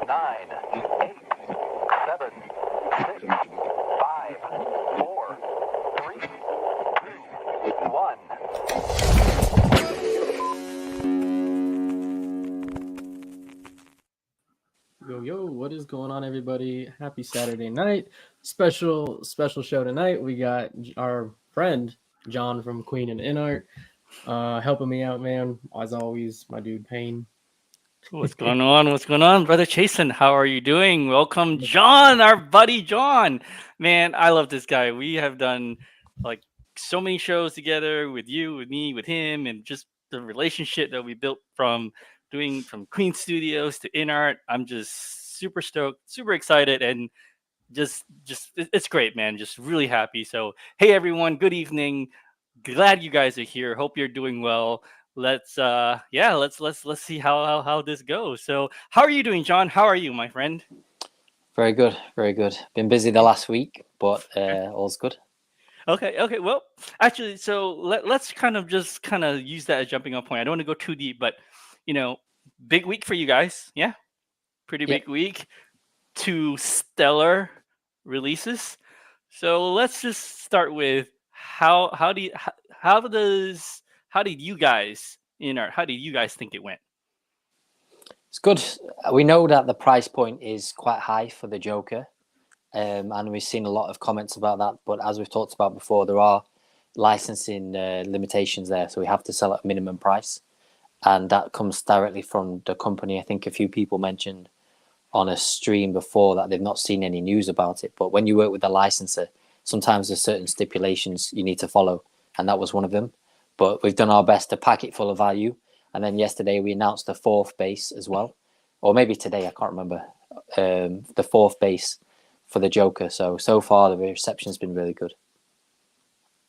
9, 8, 7, 6, 5, 4, 3, 2, 1. Yo, what is going on, everybody? Happy Saturday night. Special show tonight. We got our friend John from Queen and Inart helping me out, man. As always, my dude Payne. What's going on? What's going on, brother Chasen? How are you doing? Welcome, John, our buddy John. Man, I love this guy. We have done like so many shows together with you, with me, with him, and just the relationship that we built from doing from Queen Studios to InArt. I'm just super stoked, super excited, and it's great, man. Just really happy. So, hey everyone, good evening. Glad you guys are here. Hope you're doing well. Let's see how this goes. So how are you doing, John? How are you, my friend? Very good, very good. Been busy the last week, but all's good. Okay. Well, actually, so let's kind of use that as jumping off point. I don't want to go too deep, but big week for you guys. Yeah, pretty big week. 2 stellar releases. So let's just start with how did you guys how did you guys think it went? It's good. We know that the price point is quite high for the Joker, and we've seen a lot of comments about that. But as we've talked about before, there are licensing limitations there, so we have to sell at a minimum price, and that comes directly from the company. I think a few people mentioned on a stream before that they've not seen any news about it. But when you work with a licensor, sometimes there's certain stipulations you need to follow, and that was one of them. But we've done our best to pack it full of value. And then yesterday we announced the 4th base as well, or maybe today, I can't remember, the 4th base for the Joker. So far the reception's been really good.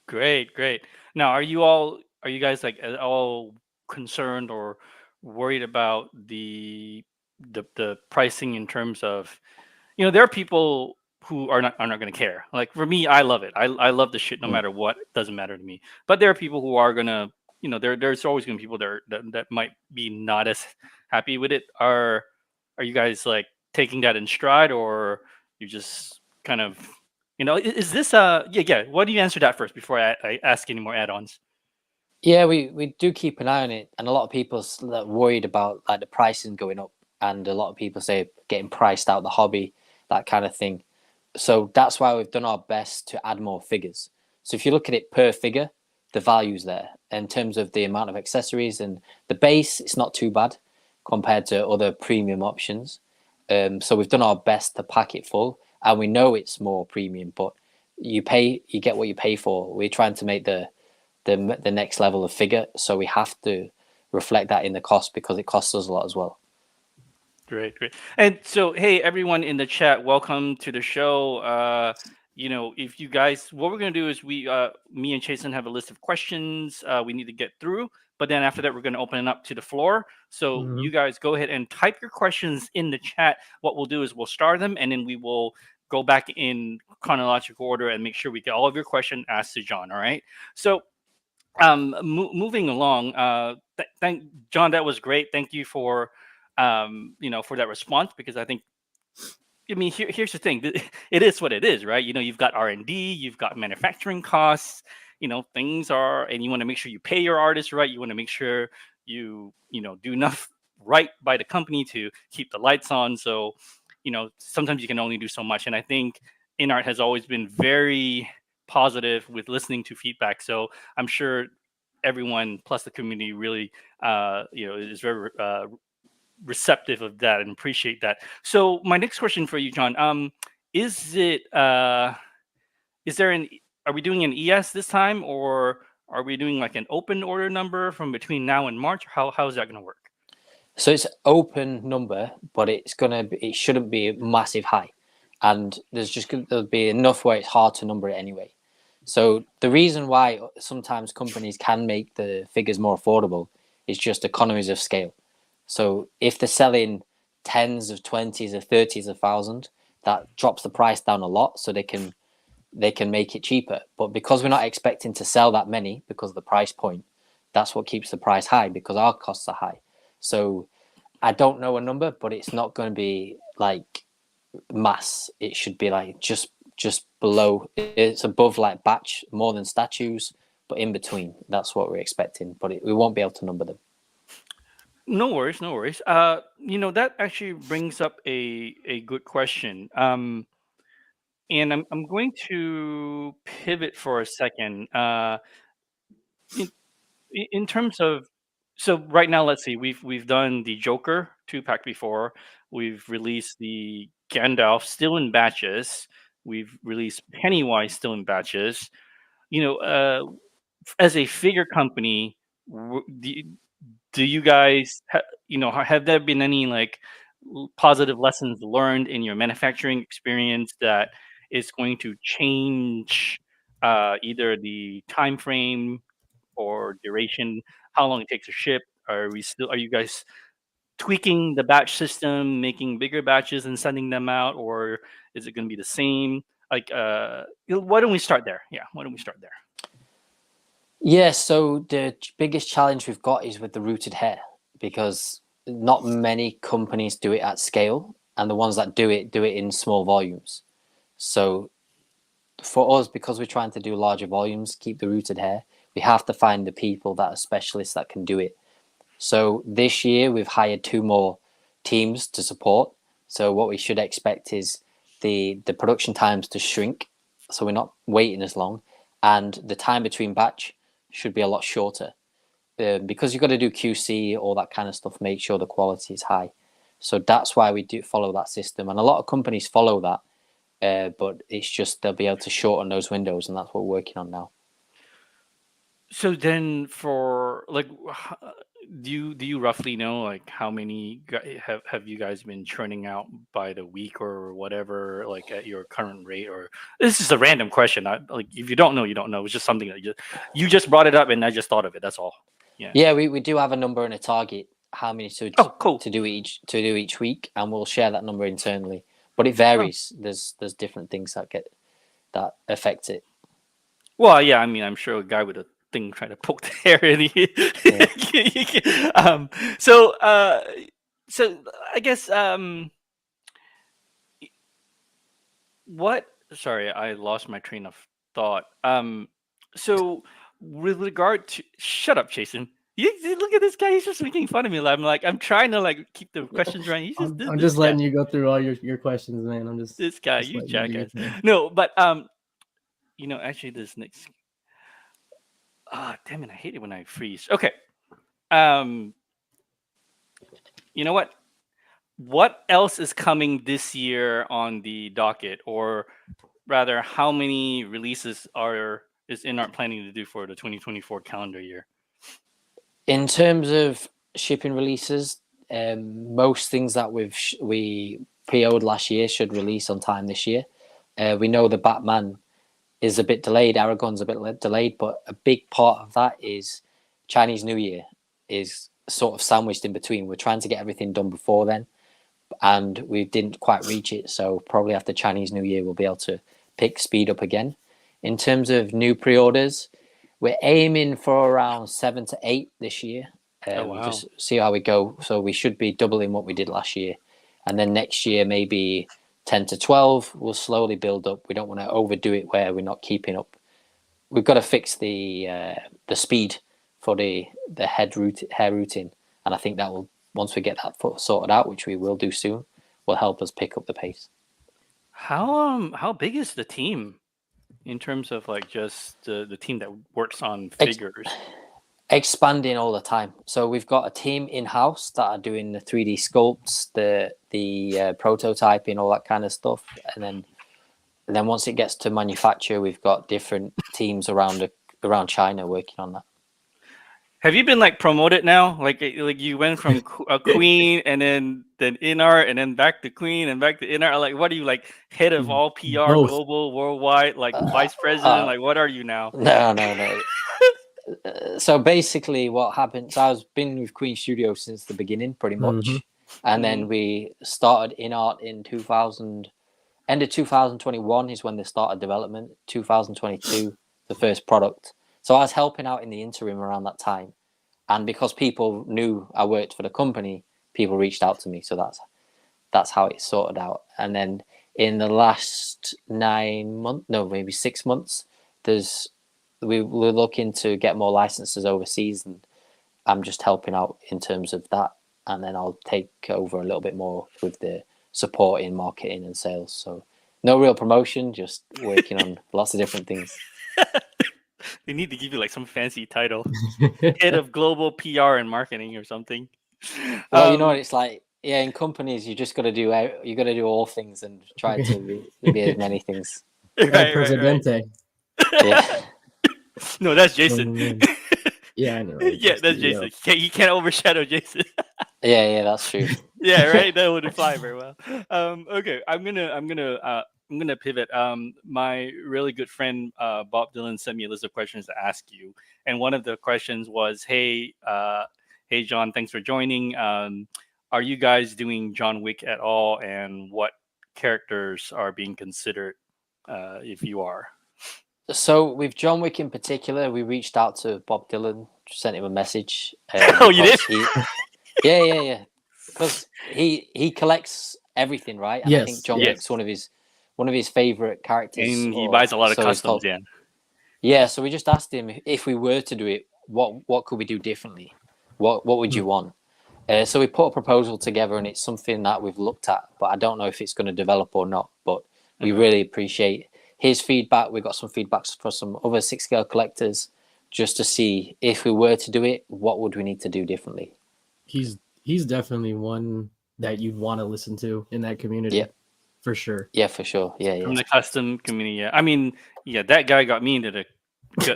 Great. Now, are you guys like at all concerned or worried about the pricing in terms of, there are people who are not going to care. Like for me, I love it. I love the shit no matter what. It doesn't matter to me. But there are people who are gonna, there's always gonna be people that might be not as happy with it. Are you guys like taking that in stride, or you just kind of, is this yeah? Why do you answer that first before I ask any more add-ons? Yeah, we do keep an eye on it, and a lot of people are worried about like the pricing going up, and a lot of people say getting priced out the hobby, that kind of thing. So that's why we've done our best to add more figures. So if you look at it per figure, the value's there. In terms of the amount of accessories and the base, it's not too bad compared to other premium options. So we've done our best to pack it full, and we know it's more premium, but you get what you pay for. We're trying to make the next level of figure, so we have to reflect that in the cost because it costs us a lot as well. Great. And so, hey, everyone in the chat, welcome to the show. If you guys, what we're gonna do is me and Chasen have a list of questions we need to get through. But then after that, we're gonna open it up to the floor. So you guys go ahead and type your questions in the chat. What we'll do is we'll star them, and then we will go back in chronological order and make sure we get all of your questions asked to John. All right. So, moving along, thank John. That was great. Thank you for for that response, because I think, here's the thing. It is what it is, right? You've got R&D, you've got manufacturing costs, things are, and you want to make sure you pay your artists right. You want to make sure you do enough right by the company to keep the lights on. So, sometimes you can only do so much. And I think InArt has always been very positive with listening to feedback. So I'm sure everyone plus the community really, is very receptive of that and appreciate that. So my next question for you, John, is there are we doing an ES this time, or are we doing like an open order number from between now and March? How is that going to work? So it's open number, but it shouldn't be massive high, and there'll be enough where it's hard to number it anyway. So the reason why sometimes companies can make the figures more affordable is just economies of scale. So if they're selling tens of 20s or 30s of thousand, that drops the price down a lot, so they can make it cheaper. But because we're not expecting to sell that many because of the price point, that's what keeps the price high, because our costs are high. So I don't know a number, but it's not going to be like mass. It should be like just below. It's above like batch more than statues, but in between. That's what we're expecting. But we won't be able to number them. No worries, no worries. That actually brings up a good question. And I'm going to pivot for a second. In, in terms of, so right now, let's see, we've done the Joker 2 pack before. We've released the Gandalf still in batches. We've released Pennywise still in batches. You know, as a figure company, do you guys have there been any like positive lessons learned in your manufacturing experience that is going to change either the time frame or duration, how long it takes to ship? Are you guys tweaking the batch system, making bigger batches and sending them out, or is it going to be the same? Like, why don't we start there? Yeah, why don't we start there? Yeah, so the biggest challenge we've got is with the rooted hair, because not many companies do it at scale, and the ones that do it in small volumes. So for us, because we're trying to do larger volumes, keep the rooted hair, we have to find the people that are specialists that can do it. So this year we've hired 2 more teams to support. So what we should expect is the production times to shrink, so we're not waiting as long, and the time between batch should be a lot shorter, because you've got to do QC, all that kind of stuff, make sure the quality is high. So that's why we do follow that system, and a lot of companies follow that, but it's just they'll be able to shorten those windows, and that's what we're working on now. So then, for like, do you roughly know like how many have you guys been churning out by the week or whatever, like at your current rate? Or this is a random question. Like if you don't know, you don't know. It's just something that you just brought it up, and I just thought of it. That's all. Yeah. Yeah, we do have a number and a target how many Oh, cool. to do each week, and we'll share that number internally. But it varies. There's different things that affect it. Well, yeah. I mean, I'm sure a guy with a thing trying to poke the hair in. So I guess what? Sorry, I lost my train of thought. So with regard to, shut up, Jason. You look at this guy. He's just making fun of me. I'm like, I'm trying to like keep the questions right. He's just I'm just letting you go through all your questions, man. I'm just this guy. just You letting do your jackass. thing. No, but actually, this next. Ah, damn it! I hate it when I freeze. Okay. Um, you know what? What else is coming this year on the docket, or rather, how many releases is InArt planning to do for the 2024 calendar year? In terms of shipping releases, most things that we PO'd last year should release on time this year. We know the Batman is a bit delayed, Aragon's a bit delayed, but a big part of that is Chinese New Year is sort of sandwiched in between. We're trying to get everything done before then, and we didn't quite reach it. So probably after Chinese New Year, we'll be able to pick speed up again. In terms of new pre-orders, we're aiming for around 7 to 8 this year. Oh, We'll wow. just see how we go. So we should be doubling what we did last year. And then next year, maybe 10 to 12. We'll slowly build up. We don't want to overdo it where we're not keeping up. We've got to fix the speed for the hair routing. And I think that will, once we get that sorted out, which we will do soon, will help us pick up the pace. How big is the team in terms of like just the team that works on figures? Expanding all the time. So we've got a team in-house that are doing the 3D sculpts, the prototyping, all that kind of stuff, and then once it gets to manufacture, we've got different teams around China working on that. Have you been like promoted now? Like you went from a queen and then InArt and then back to queen and back to InArt. Like, what are you, like, head of all PR, Both. global, worldwide, like vice president? Like, what are you now? No. So basically, what happened? So I've been with Queen Studio since the beginning, pretty much, and then we started InArt in end of 2021 is when they started development. 2022, the first product. So I was helping out in the interim around that time, and because people knew I worked for the company, people reached out to me. So that's how it's sorted out. And then in the last 9 months, no, maybe 6 months, we're looking to get more licenses overseas, and I'm just helping out in terms of that. And then I'll take over a little bit more with the support in marketing and sales. So no real promotion, just working on lots of different things. They need to give you like some fancy title, head of global PR and marketing or something. Well, you know what it's like. Yeah, in companies, you got to do all things and try to be as many things. El Right. Presidente. Yeah. No, that's Jason. Yeah, I know. Yeah, that's Jason. He can't overshadow Jason. Yeah, that's true. Yeah, right. That wouldn't fly very well. Okay, I'm gonna pivot. My really good friend Bob Dylan sent me a list of questions to ask you, and one of the questions was, "Hey, John, thanks for joining. Are you guys doing John Wick at all, and what characters are being considered, if you are?" So with John Wick in particular, we reached out to Bob Dylan, sent him a message. Oh, you did? Yeah. Because he collects everything, right? And I think John Wick's one of his favorite characters. And he buys a lot of customs, yeah. Yeah, so we just asked him, if we were to do it, what could we do differently? What would you want? So we put a proposal together, and it's something that we've looked at, but I don't know if it's going to develop or not. But we really appreciate his feedback. We got some feedbacks for some other 6-scale collectors, just to see if we were to do it, what would we need to do differently. He's definitely one that you'd want to listen to in that community. Yeah, for sure. Yeah, for sure. Yeah. From the custom community. Yeah, I mean, yeah, that guy got me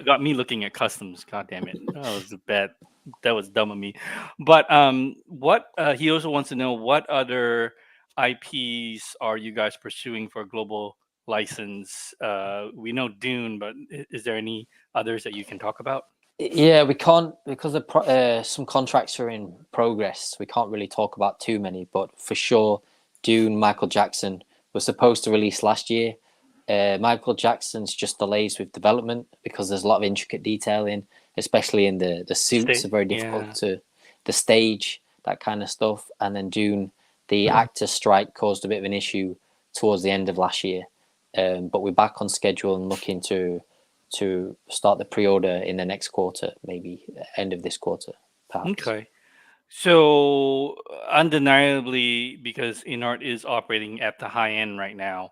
got me looking at customs. God damn it, that was dumb of me. But what he also wants to know, what other IPs are you guys pursuing for global license? We know Dune, but is there any others that you can talk about? Yeah, we can't, because some contracts are in progress. We can't really talk about too many, but for sure, Dune, Michael Jackson was supposed to release last year. Michael Jackson's just delays with development because there's a lot of intricate detailing, especially in the suits are very difficult to the stage, that kind of stuff. And then Dune, the actors' strike caused a bit of an issue towards the end of last year. But we're back on schedule and looking to start the pre-order in the next quarter, maybe end of this quarter, perhaps. Okay. So undeniably, because InArt is operating at the high end right now,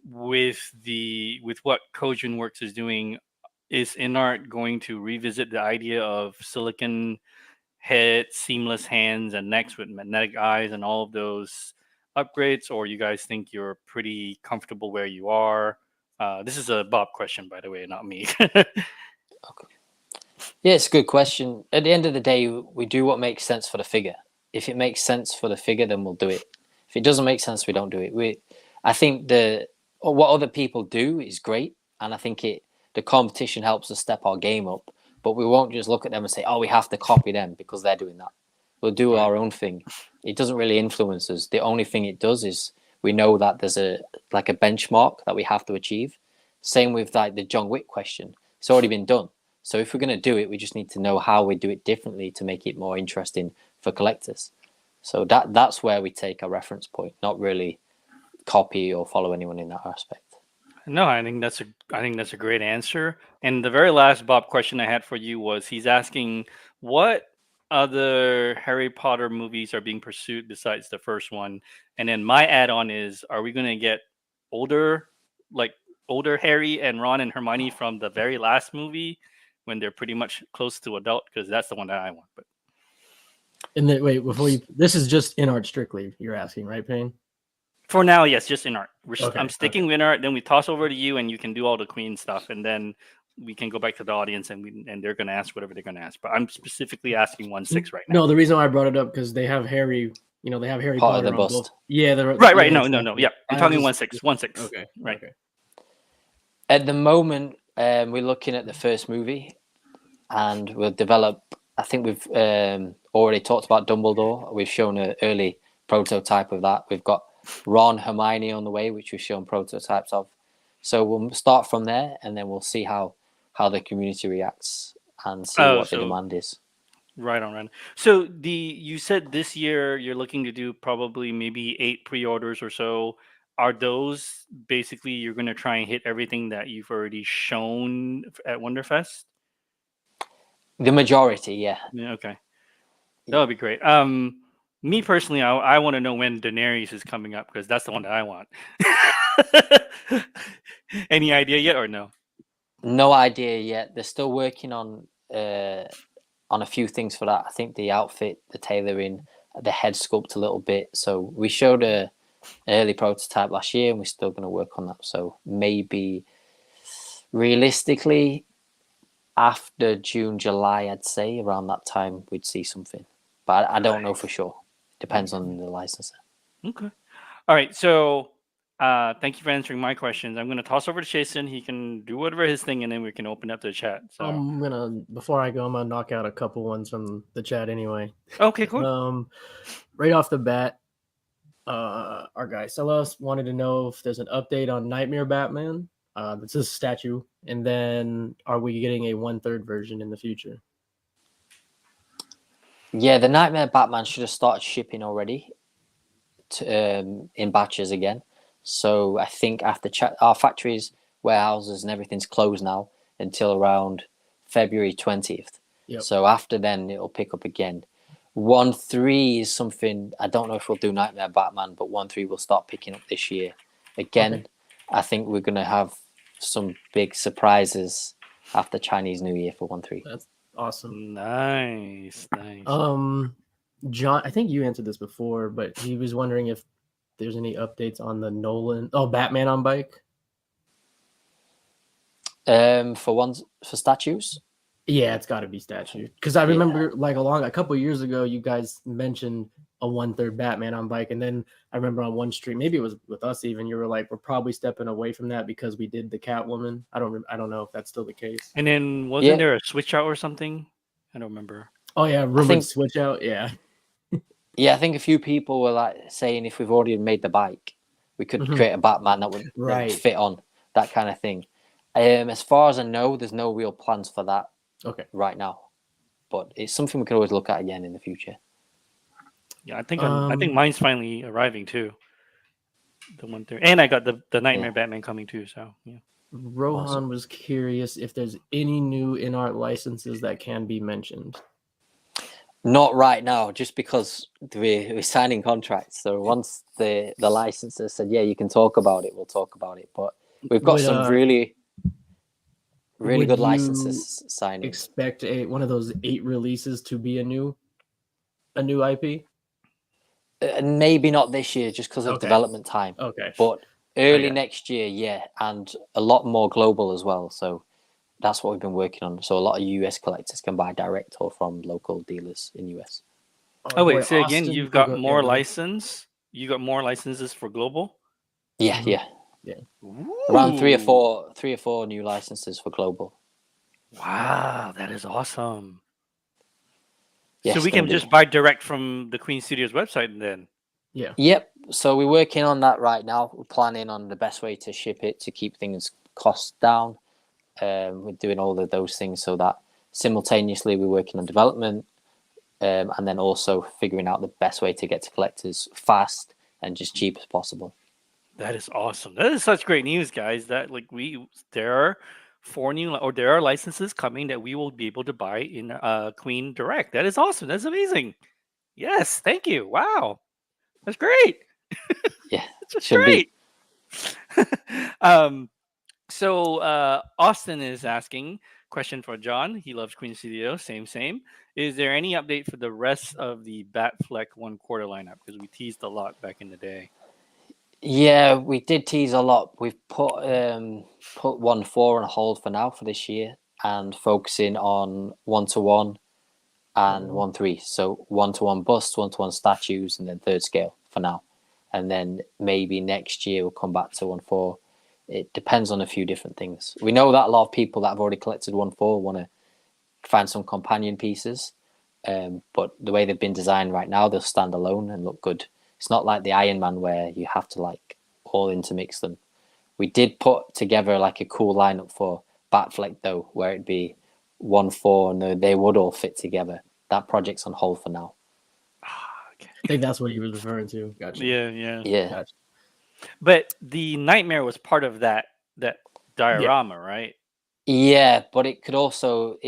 with what Kojun Works is doing, is InArt going to revisit the idea of silicon head, seamless hands, and necks with magnetic eyes and all of those upgrades, or you guys think you're pretty comfortable where you are? This is a Bob question, by the way, not me. Okay. Yeah, it's a good question. At the end of the day, we do what makes sense for the figure. If it makes sense for the figure, then we'll do it. If it doesn't make sense, we don't do it. I think what other people do is great, and I think the competition helps us step our game up. But we won't just look at them and say, "Oh, we have to copy them because they're doing that." We'll do our own thing. It doesn't really influence us. The only thing it does is we know that there's a benchmark that we have to achieve. Same with like the John Wick question. It's already been done. So if we're going to do it, we just need to know how we do it differently to make it more interesting for collectors. So that's where we take a reference point, not really copy or follow anyone in that aspect. No, I think that's a great answer. And the very last Bob question I had for you was, he's asking what other Harry Potter movies are being pursued besides the first one. And then my add-on is, are we going to get older Harry and Ron and Hermione from the very last movie when they're pretty much close to adult? Because that's the one that I want. But and then wait, this is just InArt strictly, you're asking, right, Payne? For now, yes, just InArt. I'm sticking with InArt. Then we toss over to you, and you can do all the Queen stuff, and then we can go back to the audience, and they're going to ask whatever they're going to ask. But I'm specifically asking 1/6 right now. No, the reason why I brought it up because they have Harry. They have Harry Potter the on bust. both. Yeah, right. Yeah, No. exactly. Yeah, I'm talking 1/6. 1/6. Okay. Right. Okay. At the moment, we're looking at the first movie, and we'll develop. I think we've already talked about Dumbledore. We've shown an early prototype of that. We've got Ron, Hermione on the way, which we've shown prototypes of. So we'll start from there, and then we'll see how the community reacts and see what the demand is. Right on, right. So you said this year you're looking to do probably maybe 8 pre-orders or so. Are those basically you're going to try and hit everything that you've already shown at Wonderfest? The majority, yeah. Yeah, okay. That Yeah. would be great. Me personally, I want to know when Daenerys is coming up because that's the one that I want. Any idea yet or no? No idea yet. They're still working on a few things for that. I think the outfit, the tailoring, the head sculpt a little bit. So we showed an early prototype last year, and we're still going to work on that. So maybe realistically, after June, July, I'd say around that time we'd see something, but I don't know for sure. Depends on the licensor. Okay. All right. So, thank you for answering my questions. I'm going to toss over to Jason. He can do whatever his thing, and then we can open up the chat. So, Before I go, I'm gonna knock out a couple ones from the chat anyway. okay, cool. Right off the bat, our guy Celos wanted to know if there's an update on Nightmare Batman. This is a statue, and then are we getting a 1/3 version in the future? Yeah, the Nightmare Batman should have started shipping already in batches again. So I think after our factories, warehouses, and everything's closed now until around February 20th. Yep. So after then, it'll pick up again. 1/3 is something, I don't know if we'll do Nightmare Batman, but 1/3 will start picking up this year. Again, Okay. I think we're going to have some big surprises after Chinese New Year for 1/3. That's awesome. Nice. John, I think you answered this before, but he was wondering if there's any updates on the Batman on bike. For statues. Yeah, it's got to be statue because I remember like a couple of years ago, you guys mentioned a 1/3 Batman on bike, and then I remember on one stream, maybe it was with us even, you were like, we're probably stepping away from that because we did the Catwoman. I don't know if that's still the case. And then wasn't there a switch out or something? I don't remember. Oh yeah, rumored switch out. Yeah. Yeah, I think a few people were like saying if we've already made the bike, we could create a Batman that would fit on, that kind of thing. As far as I know, there's no real plans for that right now, but it's something we can always look at again in the future. Yeah, I think mine's finally arriving too. The 1/3, and I got the Nightmare Batman coming too. So yeah. Rohan was curious if there's any new in-art licenses that can be mentioned. Not right now, just because we're signing contracts. So once the licensor said, yeah, you can talk about it, we'll talk about it. But we've got some really good licenses signing. Expect one of those 8 releases to be a new IP? Maybe not this year, just because of development time. Okay. But early next year, yeah, and a lot more global as well. So that's what we've been working on. So a lot of US collectors can buy direct or from local dealers in US. Oh wait, say again, you've got more license? You got more licenses for global? Yeah. Ooh. Around 3 or 4 new licenses for global. Wow, that is awesome. Yes, so we can just buy direct from the Queen Studios website then? Yeah. Yep. So we're working on that right now. We're planning on the best way to ship it to keep things costs down. We're doing all of those things so that simultaneously we're working on development and then also figuring out the best way to get to collectors fast and just cheap as possible. That is awesome. That is such great news, guys. That there are 4 new there are licenses coming that we will be able to buy in Queen Direct. That is awesome. That's amazing. Yes, thank you. Wow, that's great. Yeah, that's great. So Austin is asking question for John. He loves Queen Studio. Same. Is there any update for the rest of the Batfleck 1/4 lineup? Because we teased a lot back in the day. Yeah, we did tease a lot. We've put 1/4 on hold for now for this year and focusing on 1-to-1 and 1/3. So 1-to-1 busts, 1-to-1 statues, and then 3rd scale for now. And then maybe next year we'll come back to 1/4. It depends on a few different things. We know that a lot of people that have already collected 1/4 want to find some companion pieces. But the way they've been designed right now, they'll stand alone and look good. It's not like the Iron Man where you have to all intermix them. We did put together a cool lineup for Batfleck though, where it'd be 1/4 and they would all fit together. that project's on hold for now. Okay. I think that's what he was referring to. Gotcha. Yeah. Yeah. Gotcha. But the nightmare was part of that diorama, right? Yeah, but it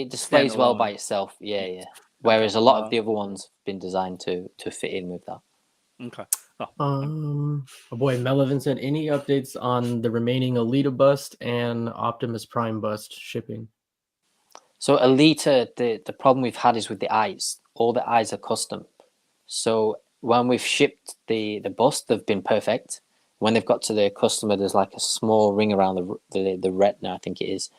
displays well by Standalone. itself. Yeah. Whereas a lot of the other ones have been designed to fit in with that. Okay. Oh, Oh boy, Melvin said, any updates on the remaining Alita bust and Optimus Prime bust shipping? So Alita, the problem we've had is with the eyes. All the eyes are custom. So when we've shipped the bust, they've been perfect. When they've got to the customer, there's like a small ring around the retina, I think it is.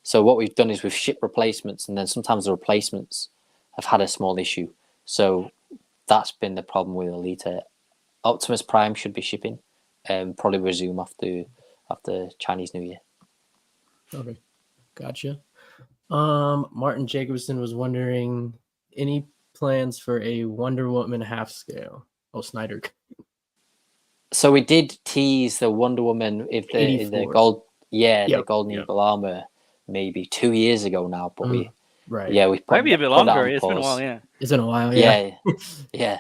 So what we've done is we've shipped replacements, and then sometimes the replacements have had a small issue. So that's been the problem with Alita. Optimus Prime should be shipping, probably resume after Chinese New Year. Okay, gotcha. Martin Jacobson was wondering, any plans for a Wonder Woman half scale? Oh, Snyder. So we did tease the Wonder Woman in the 84. gold, the Yep, Golden yep. Eagle armor maybe 2 years ago now, but we right. we might be a bit put that longer. on It's been a pause. while, yeah. It's been a while. Yeah. Yeah.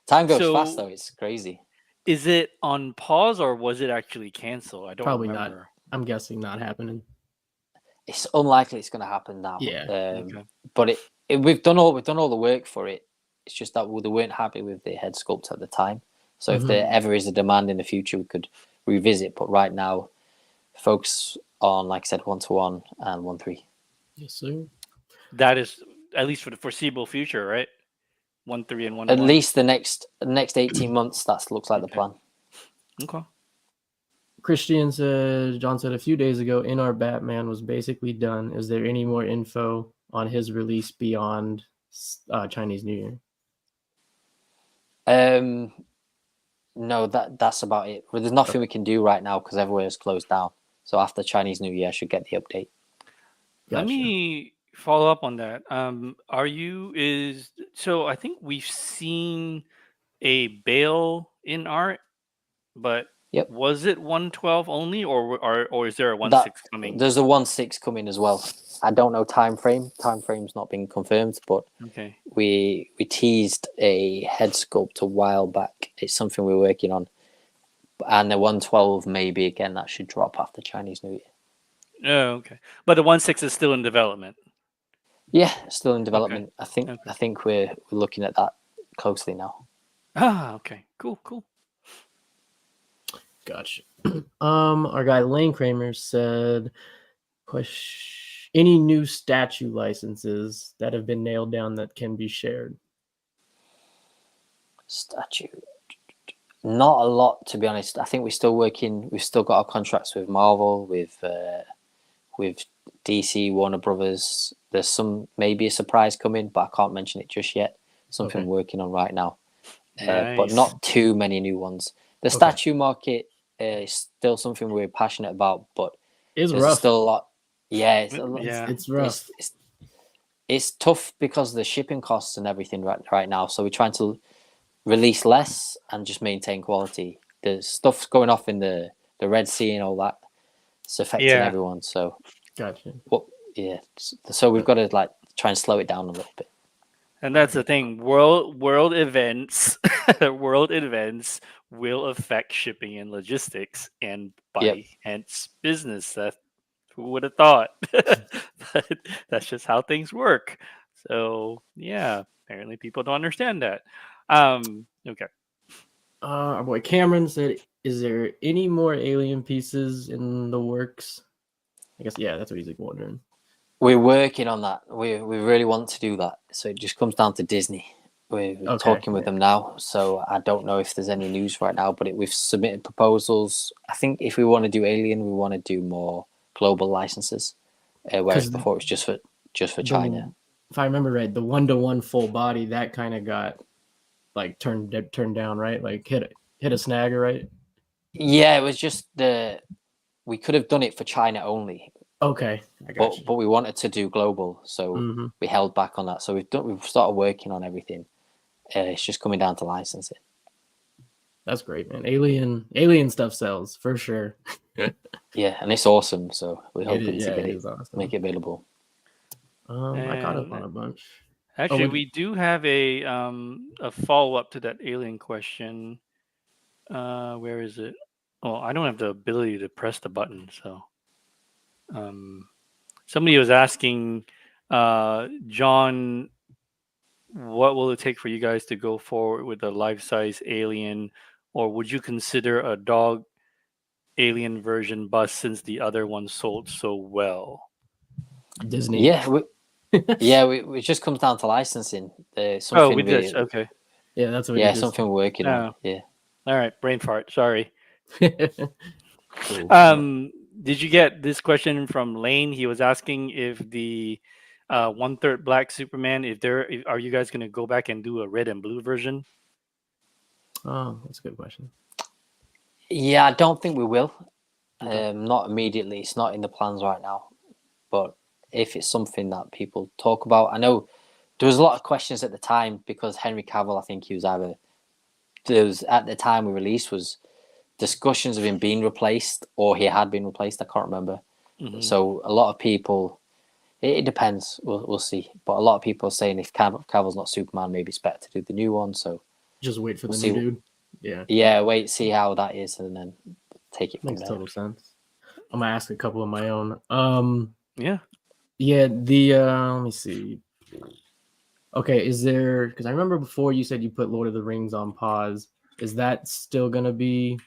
Time goes fast So- though. It's crazy. Is it on pause or was it actually canceled? I don't Probably remember. not. I'm guessing not happening. It's unlikely it's going to happen now. Yeah. Okay. But we've done all the work for it. It's just that they weren't happy with the head sculpt at the time. So if there ever is a demand in the future, we could revisit. But right now, focus on, like I said, 1-to-1 and 1-3. Yes, sir. That is at least for the foreseeable future, right? 1-3 and 1-1. At least the next 18 months. That looks like the Okay. plan. Okay. Christian said, John said a few days ago, In Our Batman was basically done. Is there any more info on his release beyond Chinese New Year? No, that's about it. There's nothing we can do right now because everywhere is closed down. So after Chinese New Year, I should get the update. Let Gotcha. me follow up on that. So I think we've seen a Bale in art, but Yep. was it 112 only, or is there a 1/6 coming? There's a 1/6 coming as well. I don't know time frame. Time frame's not been confirmed, but Okay. we teased a head sculpt a while back. It's something we're working on, and the 112 maybe again that should drop after Chinese New Year. Oh, okay. But the 1/6 is still in development. Yeah, still in development. I think Okay. I think we're looking at that closely now. Ah, okay. Cool. Gotcha. Our guy Lane Kramer said, any new statue licenses that have been nailed down that can be shared? Statue. Not a lot, to be honest. I think we're still working. We've still got our contracts with Marvel, with DC, Warner Brothers. There's maybe a surprise coming, but I can't mention it just yet. Something Okay. we're working on right now, but Nice. not too many new ones. The statue market is still something we're passionate about, but It's there's rough. still a lot. Yeah, It's rough. It's tough because of the shipping costs and everything right now. So we're trying to release less and just maintain quality. There's stuff's going off in the Red Sea and all that. It's affecting everyone. So Gotcha. yeah. So we've got to try and slow it down a little bit. And that's the thing. World events, world events will affect shipping and logistics, and hence business. Who would have thought? But that's just how things work. So yeah, apparently people don't understand that. Okay. Our boy Cameron said, is there any more Alien pieces in the works? I guess, yeah, that's what he's wondering. We're working on that. We really want to do that. So it just comes down to Disney. We're talking with them now. So I don't know if there's any news right now, but we've submitted proposals. I think if we want to do Alien, we want to do more global licenses, whereas before it was just for China. If I remember right, the 1-to-1 full body, that kind of got turned down, right? Like hit a snagger, right? Yeah, it was just we could have done it for China only. Okay, I got you. But we wanted to do global, so we held back on that. So we've started working on everything. It's just coming down to licensing. That's great, man. Alien stuff sells for sure. Yeah, and it's awesome. So we're hoping to awesome. make it available. I caught up on a bunch. Actually, would- we do have a follow up to that alien question. Where is it? Oh, I don't have the ability to press the button, so somebody was asking John, what will it take for you guys to go forward with a life size alien, or would you consider a dog alien version bust since the other one sold so well? Disney. Yeah, it just comes down to licensing. Oh, Something with this, okay. Yeah, that's what. yeah, it is. something we're working on. Yeah. All right, brain fart. Sorry. Cool. Did you get this question from Lane? He was asking if the 1/3 black Superman, are you guys going to go back and do a red and blue version? Oh, that's a good question. Yeah, I don't think we will. Okay. Not immediately. It's not in the plans right now. But if it's something that people talk about, I know there was a lot of questions at the time because Henry Cavill, I think he was at the time we released was discussions of him being replaced or he had been replaced. I can't remember. Mhm. So a lot of people, it depends. We'll see. But a lot of people are saying if Cavill's not Superman, maybe it's better to do the new one. So Just wait for We'll the new see. dude. Yeah, yeah, wait, see how that is, and then take it from makes there. total sense. I'm gonna ask a couple of my own. Yeah. Yeah, the let me see. Okay, is there, because I remember before you said you put Lord of the Rings on pause. Is that still gonna be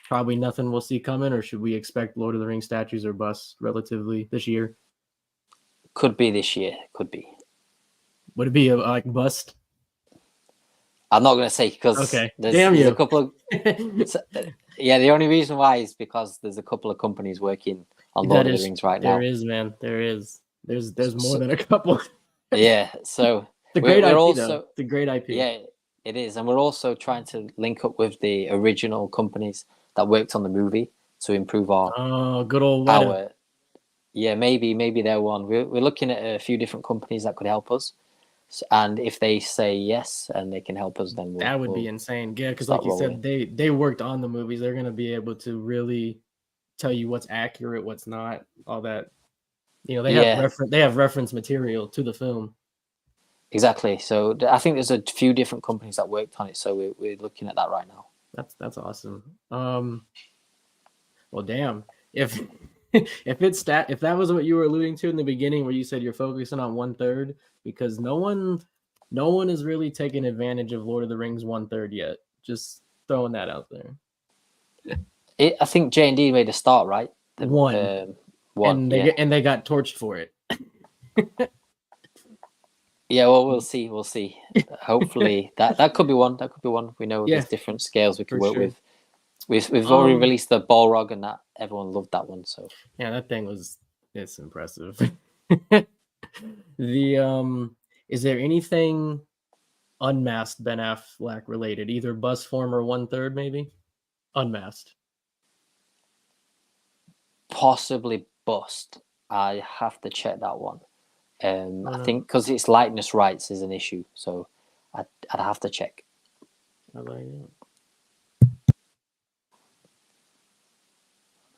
probably nothing we'll see coming, or should we expect Lord of the Rings statues or busts relatively this year? Could be this year. Could be. Would it be a like bust? I'm not going to say because Okay, there's damn a you. couple of yeah. The only reason why is because there's a couple of companies working on Lord That of is, the Rings right there now. is, man. There is. There's more So- than a couple. Yeah, so It's a great we're IP also though. It's a great IP. yeah, it is, and we're also trying to link up with the original companies that worked on the movie to improve Oh, good old Weta. our yeah, maybe they're one. We're looking at a few different companies that could help us, and if they say yes and they can help us, then That would be we'll insane. Yeah, because start like you rolling. said, they worked on the movies. They're gonna be able to really tell you what's accurate, what's not, all that. They have Yeah, reference material to the film. exactly. So I think there's a few different companies that worked on it. So we're looking at that right now. That's awesome. Well, damn. If if that was what you were alluding to in the beginning, where you said you're focusing on 1/3, because no one is really taking advantage of Lord of the Rings 1/3 yet. Just throwing that out there. I think J&D made a start, right? One. One, And they got torched for it. Yeah, well, we'll see. We'll see. Hopefully, that could be one. That could be one. We know Yeah, there's different scales we can for work sure. with. We've already released the Balrog, and that everyone loved that one. So Yeah, that thing it's impressive. The is there anything unmasked Ben Affleck related, either bus form or 1/3 maybe? Unmasked. possibly bust. I have to check that one. I know. think because it's likeness rights is an issue, so I'd have to check. I like it.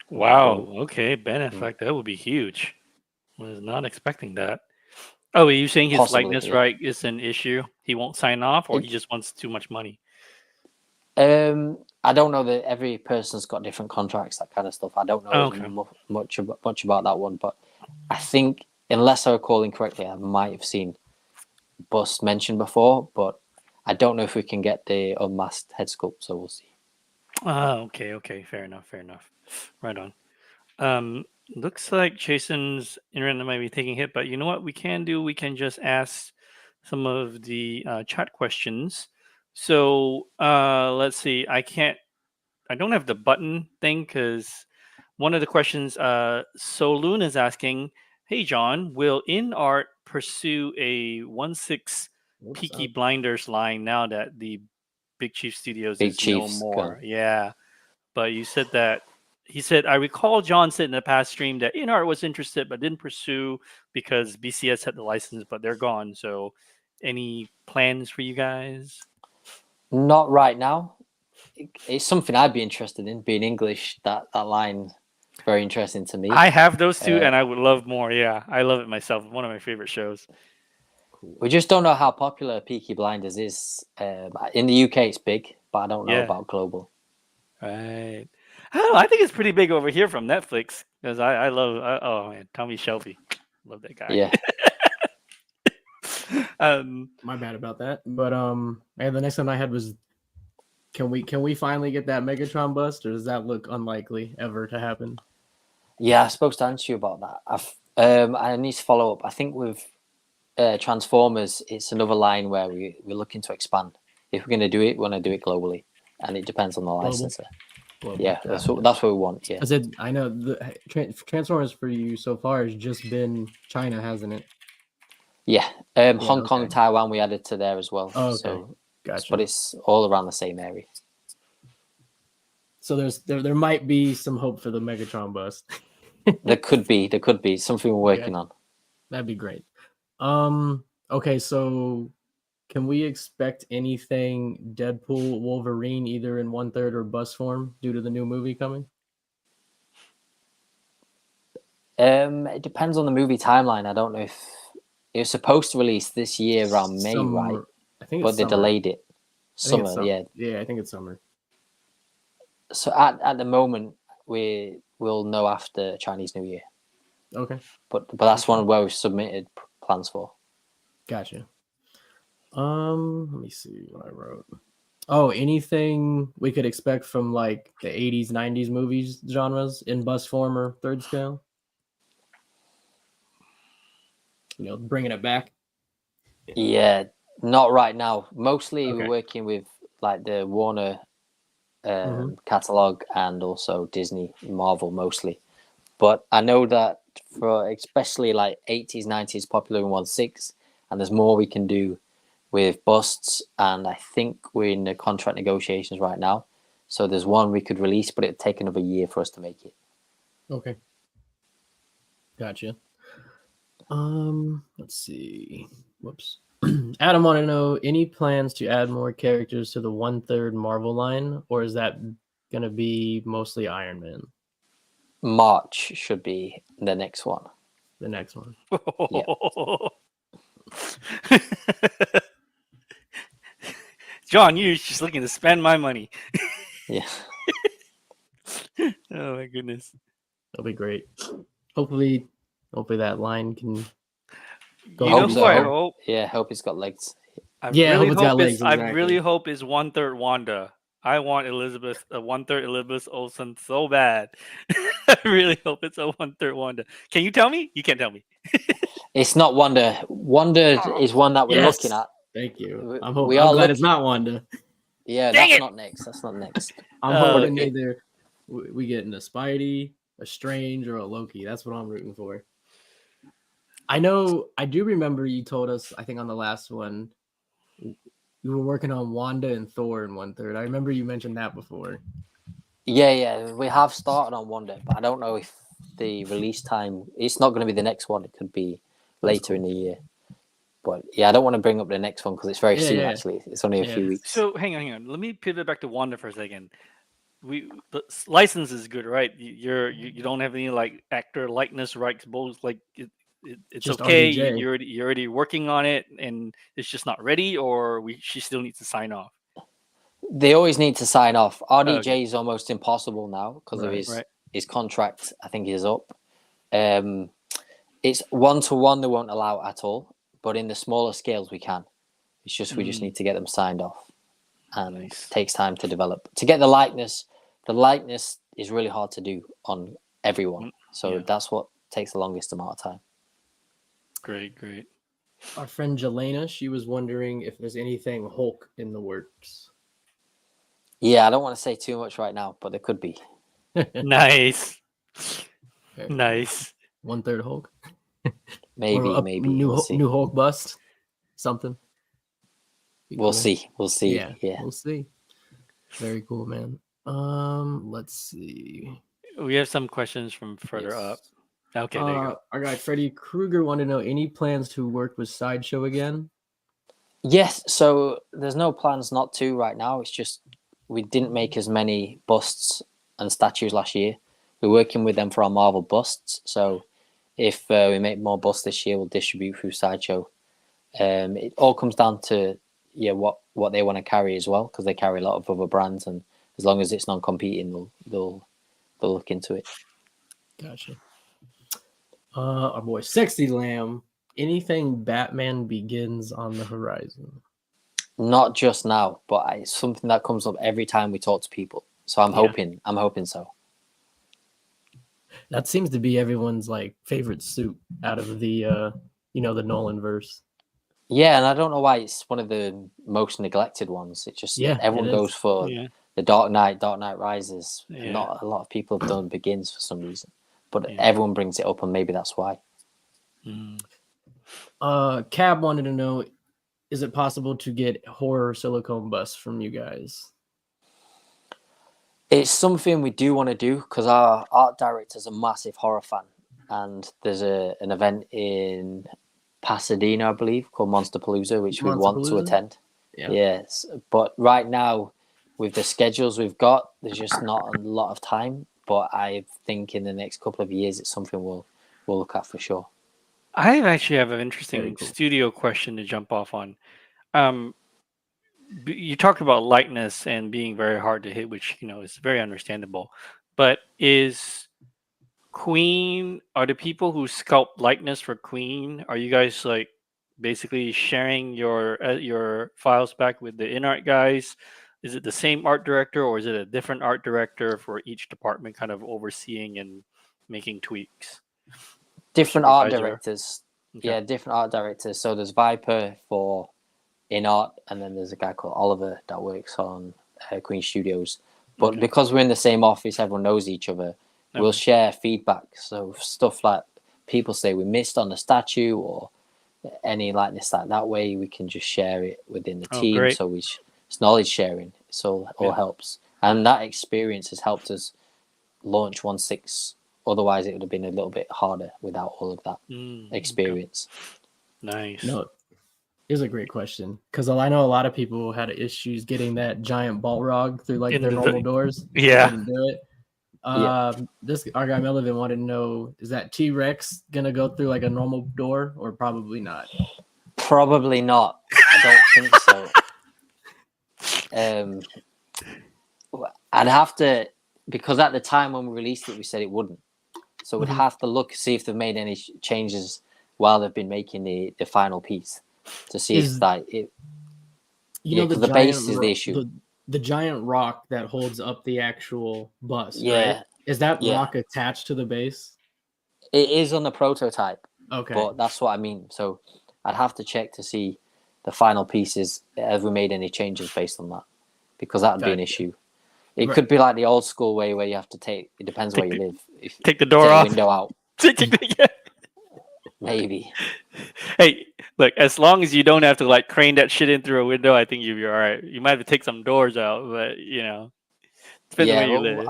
Wow. Okay, Ben Affleck, that would be huge. Was not expecting that. Oh, are you saying his Possibly, likeness yeah. right is an issue? He won't sign off, or he It- just wants too much money? I don't know that every person's got different contracts, that kind of stuff. I don't know Oh, okay. much about that one, but I think unless I recall incorrectly, I might have seen bust mentioned before, but I don't know if we can get the unmasked head sculpt, so we'll see. Okay. Fair enough. Right on. Looks like Jason's internet might be taking a hit, but you know what we can do? We can just ask some of the chat questions. So let's see. I don't have the button thing because one of the questions. Solun is asking, "Hey John, will InArt pursue a 1/6 Oops, Peaky Blinders line now that the Big Chief Studios Big is no Chief's more?" gone. Yeah, but you said that he said, I recall John said in the past stream that InArt was interested but didn't pursue because BCS had the license, but they're gone. So, any plans for you guys? Not right now. It's something I'd be interested in. Being English, that line is very interesting to me. I have those two, Uh, and I would love more. Yeah, I love it myself. One of my favorite shows. cool. We just don't know how popular Peaky Blinders is. In the UK, it's big, but I don't know Yeah. about global. Right. I don't know. I think it's pretty big over here from Netflix because I love. Oh man, Tommy Shelby, love that guy. Yeah. My bad about that. But and the next one I had was, can we finally get that Megatron bust, or does that look unlikely ever to happen? Yeah, I was supposed to answer you about that. I need to follow up. I think with Transformers, it's another line where we're looking to expand. If we're going to do it, we want to do it globally, and it depends on the licensor. Global. Yeah, that's what we want. Yeah, I know the Transformers for you so far has just been China, hasn't it? yeah. Hong Kong, okay. Taiwan, we added to there as well. Oh, okay. So, Gotcha. but it's all around the same area. So there might be some hope for the Megatron bust. There could be something we're working on. That'd be great. Okay, so can we expect anything Deadpool, Wolverine, either in 1/3 or bust form due to the new movie coming? It depends on the movie timeline. I don't know if it was supposed to release this year around May, right? I think, but they delayed it. Summer, yeah. Yeah, I think it's summer. So at the moment, we'll know after Chinese New Year. Okay. But that's one where we've submitted plans for. Gotcha. Let me see what I wrote. Oh, anything we could expect from like the 80s, 90s movies genres in bust form or third scale? Bringing it back. Yeah, not right now. Mostly we're working with like the Warner catalog and also Disney, Marvel mostly. But I know that for especially like 80s, 90s popular in 1/6, and there's more we can do with busts, and I think we're in the contract negotiations right now. So there's one we could release, but it'd take another year for us to make it. Okay. Gotcha. Let's see. Whoops. Adam want to know, any plans to add more characters to the 1/3 Marvel line, or is that going to be mostly Iron Man? March should be the next one. The next one. Yeah. John, you're just looking to spend my money. Yeah. Oh my goodness. That'll be great. Hopefully that line can go. You know who I hope? Yeah, hope it's got legs. I Yeah, really hope it's got legs, I really exactly. hope it's 1/3 Wanda. I want 1/3 Elizabeth Olsen so bad. I really hope it's a 1/3 Wanda. Can you tell me? You can't tell me. It's not Wanda. Wanda is one that we're looking at. Thank you. I'm glad it's not Wanda. Yeah, that's not next. That's not next. I'm hoping either we get into Spidey, a Strange, or a Loki. That's what I'm rooting for. I do remember you told us, I think on the last one, you were working on Wanda and Thor in 1/3. I remember you mentioned that before. Yeah. We have started on Wanda, but I don't know if the release time, it's not going to be the next one. It could be later in the year. But yeah, I don't want to bring up the next one because it's very soon, actually. It's only a few weeks. So hang on. Let me pivot back to Wanda for a second. The license is good, right? You don't have any like actor likeness rights, both like it's just okay. You're already working on it, and it's just not ready, or she still needs to sign off. They always need to sign off. RDJ is almost impossible now because of his contract. I think is up. It's 1-to-1. They won't allow at all, but in the smaller scales we can. It's just we just need to get them signed off, and it takes time to develop. To get the likeness is really hard to do on everyone. So that's what takes the longest amount of time. Great. Our friend Jelena, she was wondering if there's anything Hulk in the works. Yeah, I don't want to say too much right now, but there could be. Nice. 1/3 Hulk. Maybe new Hulk bust. Something. We'll see. Yeah, we'll see. Very cool, man. Let's see. We have some questions from further up. Okay, there you go. Our guy Freddy Krueger wanted to know, any plans to work with Sideshow again? Yes, so there's no plans not to right now. It's just we didn't make as many busts and statues last year. We're working with them for our Marvel busts. So if we make more busts this year, we'll distribute through Sideshow. It all comes down to what they want to carry as well, because they carry a lot of other brands, and as long as it's non-competing, they'll look into it. Gotcha. Our boy Sexy Lamb. Anything Batman Begins on the horizon? Not just now, but it's something that comes up every time we talk to people. So I'm hoping so. That seems to be everyone's like favorite suit out of the the Nolan verse. Yeah, and I don't know why it's one of the most neglected ones. It just everyone goes for the Dark Knight Rises. Yeah. Not a lot of people have done Begins for some reason, but everyone brings it up, and maybe that's why. Cab wanted to know, is it possible to get horror silicone busts from you guys? It's something we do want to do because our art director's a massive horror fan, and there's an event in Pasadena, I believe, called Monsterpalooza, which we want to attend. Yeah. Yes, but right now, with the schedules we've got, there's just not a lot of time. But I think in the next couple of years, it's something we'll look at for sure. I actually have an interesting studio question to jump off on. You talked about lightness and being very hard to hit, which is very understandable. But is Queen, are the people who sculpt likeness for Queen, are you guys like basically sharing your files back with the in-art guys? Is it the same art director, or is it a different art director for each department kind of overseeing and making tweaks? Different art directors. Okay. Yeah, different art directors. So there's Viper for in art, and then there's a guy called Oliver that works on Queen Studios. But because we're in the same office, everyone knows each other. We'll share feedback. So stuff like people say we missed on the statue or any likeness like that way, we can just share it within the team. Great. So it's knowledge sharing. So all helps. And that experience has helped us launch 1.6. Otherwise, it would have been a little bit harder without all of that experience. Okay. Nice. No, here's a great question, because I know a lot of people had issues getting that giant Balrog through like their normal doors. Yeah. They couldn't do it. Our guy Melvin wanted to know, is that T-Rex gonna go through like a normal door or probably not? Probably not. I don't think so. I'd have to, because at the time when we released it, we said it wouldn't. So we'd have to see if they've made any changes while they've been making the final piece to see if that it. The base is the issue. The giant rock that holds up the actual bus, right? Is that rock attached to the base? It is on the prototype. Okay. But that's what I mean. So I'd have to check to see the final pieces. Have we made any changes based on that? Because that would be an issue. It could be like the old school way where you have to take. It depends where you live. Take the door off. Window out. Maybe. Hey, look. As long as you don't have to like crane that shit in through a window, I think you'll be all right. You might have to take some doors out, but depends where you live.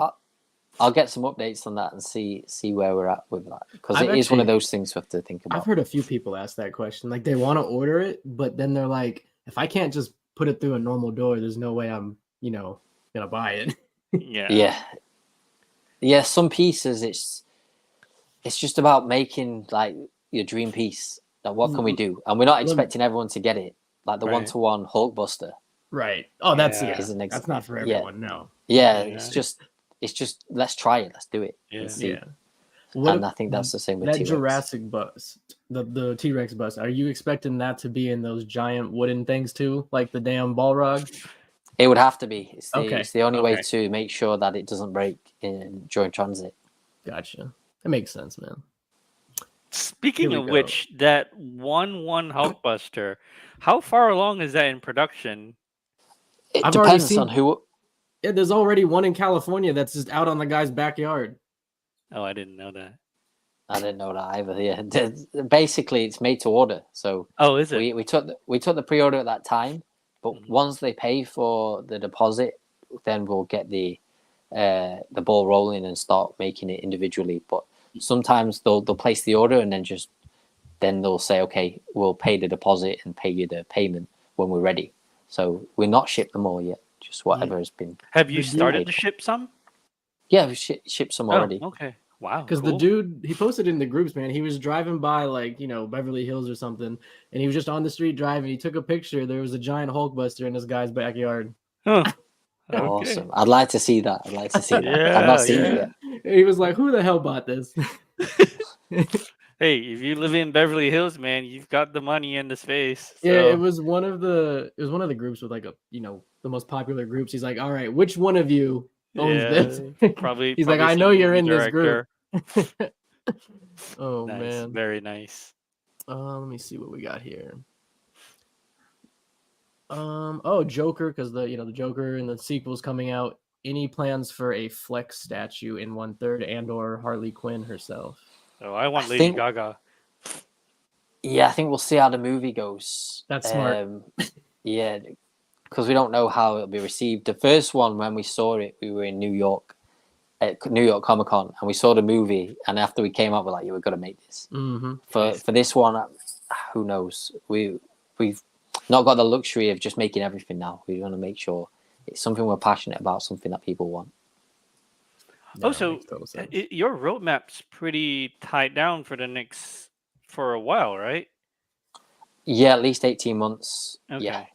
I'll get some updates on that and see where we're at with that, because it is one of those things we have to think about. I've heard a few people ask that question. Like they want to order it, but then they're like, if I can't just put it through a normal door, there's no way I'm gonna buy it. Yeah. Some pieces, it's just about making like your dream piece. Like what can we do? And we're not expecting everyone to get it. Like the 1-to-1 Hulkbuster. Right. Oh, that's that's not for everyone. No. Yeah, it's just let's try it. Let's do it. Yeah. And I think that's the same with that T-Rex. Jurassic bus, the T-Rex bus. Are you expecting that to be in those giant wooden things too, like the damn Balrog? It would have to be. It's the only way to make sure that it doesn't break during transit. Gotcha. That makes sense, man. Speaking of which, that 1-1 Hulkbuster, how far along is that in production? It depends on who. Yeah, there's already one in California that's just out on the guy's backyard. Oh, I didn't know that. I didn't know that either. Yeah, basically, it's made to order. So, is it? We took the pre-order at that time, but once they pay for the deposit, then we'll get the ball rolling and start making it individually. But sometimes they'll place the order and then they'll say, okay, we'll pay the deposit and pay you the payment when we're ready. So we're not shipped them all yet. Just whatever has been. Have you started to ship some? Yeah, we shipped some already. Okay. Wow. Because Cool. the dude, he posted in the groups, man. He was driving by, like, Beverly Hills or something, and he was just on the street driving. He took a picture. There was a giant Hulkbuster in this guy's backyard. Huh. Okay. Awesome. I'd like to see that. I've Yeah, not seen it yeah. yet. He was like, "Who the hell bought this?" Hey, if you live in Beverly Hills, man, you've got the money and the space. So. Yeah, it was one of the groups with, like, the most popular groups. He's like, "All right, which one of you owns this?" Probably. He's like, probably "I know some you're movie in this group." director. Oh Nice. man. Very nice. Let me see what we got here. Oh, Joker, because the Joker and the sequel's coming out. Any plans for a Flex statue in 1/3 and/or Harley Quinn herself? Oh, I want I Lady think- Gaga. Yeah, I think we'll see how the movie goes. That's smart. Yeah, because we don't know how it'll be received. The first one, when we saw it, we were in New York at New York Comic Con, and we saw the movie. And after we came out, we're like, "Yeah, we've got to make this." Mm-hmm. For this one, who knows? We've not got the luxury of just making everything now. We want to make sure it's something we're passionate about, something that people want. Oh, so your roadmap's pretty tied down for a while, right? Yeah, at least 18 months. Okay. Yeah.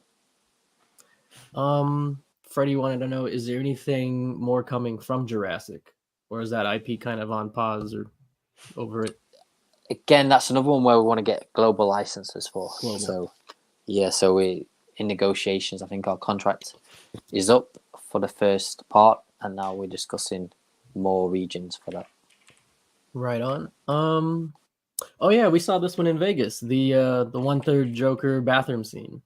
Freddie wanted to know: is there anything more coming from Jurassic, or is that IP kind of on pause or over it? Again, that's another one where we want to get global licenses for. Global. So, yeah, so we in negotiations. I think our contract is up for the first part, and now we're discussing more regions for that. Right on. Oh yeah, we saw this one in Vegas. The 1/3 Joker bathroom scene.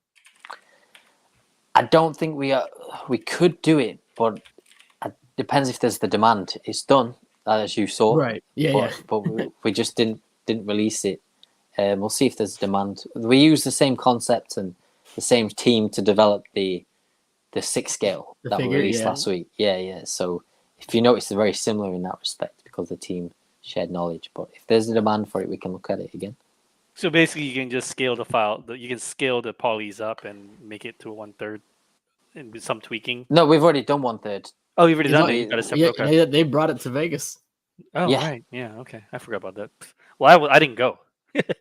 I don't think we could do it, but it depends if there's the demand. It's done, as you saw. Right. Yeah. But we just didn't release it. We'll see if there's demand. We use the same concept and the same team to develop the 6 scale The that figure, we released yeah. last week. Yeah. So if you notice, they're very similar in that respect because the team shared knowledge. But if there's a demand for it, we can look at it again. So basically, you can just scale the file. You can scale the polys up and make it to a 1/3, and with some tweaking. No, we've already done 1/3. Oh, you've already done it. like- You got a separate. Yeah, Okay. they brought it to Vegas. Oh, Yeah. right. Yeah. Okay. I forgot about that. Well, I didn't go.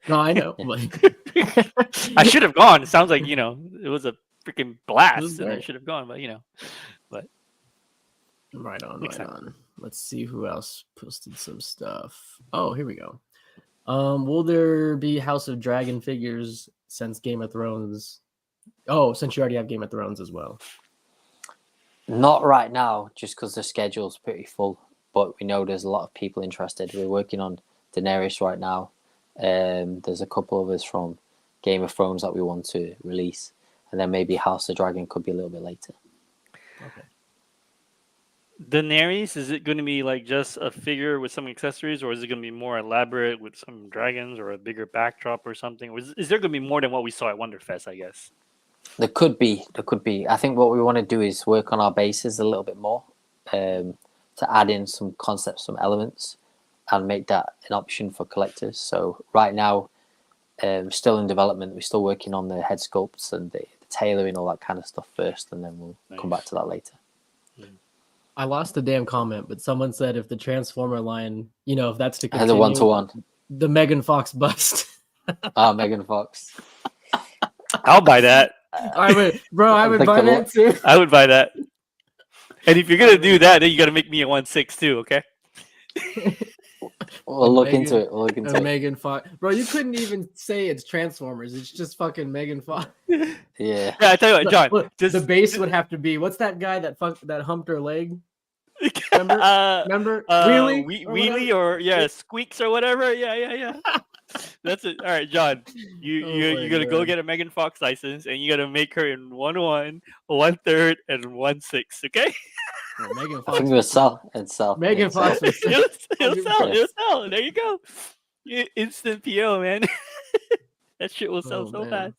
No, I know. I should have gone. It sounds like it was a freaking blast, and I great. should have gone. But Right on, Next right time. on. Let's see who else posted some stuff. Oh, here we go. Will there be House of Dragon figures since Game of Thrones? Oh, since you already have Game of Thrones as well. Not right now, just because the schedule's pretty full. But we know there's a lot of people interested. We're working on Daenerys right now. There's a couple of us from Game of Thrones that we want to release, and then maybe House of Dragon could be a little bit later. Okay. Daenerys, is it going to be like just a figure with some accessories, or is it going to be more elaborate with some dragons or a bigger backdrop or something? Or is there going to be more than what we saw at Wonderfest, I guess? There could be. I think what we want to do is work on our bases a little bit more, to add in some concepts, some elements, and make that an option for collectors. So right now, still in development. We're still working on the head sculpts and the tailoring, all that kind of stuff first, and then we'll come back to that later. I lost the damn comment, but someone said if the Transformer line, if that's to I had continue, a 1-to-1. the Megan Fox bust. Megan Fox. I'll buy that. I would think buy the that too. I would buy that. And if you're going to do that, then you got to make me a 1/6 too, okay? We'll look Megan- into it. We'll look into it. Megan Fox, bro. You couldn't even say it's Transformers. It's just fucking Megan Fox. Yeah. Yeah, I tell you what, John. Look, Just, the base would have to be. What's that guy that humped her leg? Remember Wheelie or Squeaks or whatever. Yeah. That's it. All right, John. You gotta go get a Megan Fox license, and you gotta make her in 1/1, 1/3, and 1/6. Okay? Well, Megan I Fox. think it'll sell. Megan Fox was it'll sell. It'll sell. There you go. Instant PO, man. That shit will sell so man. fast.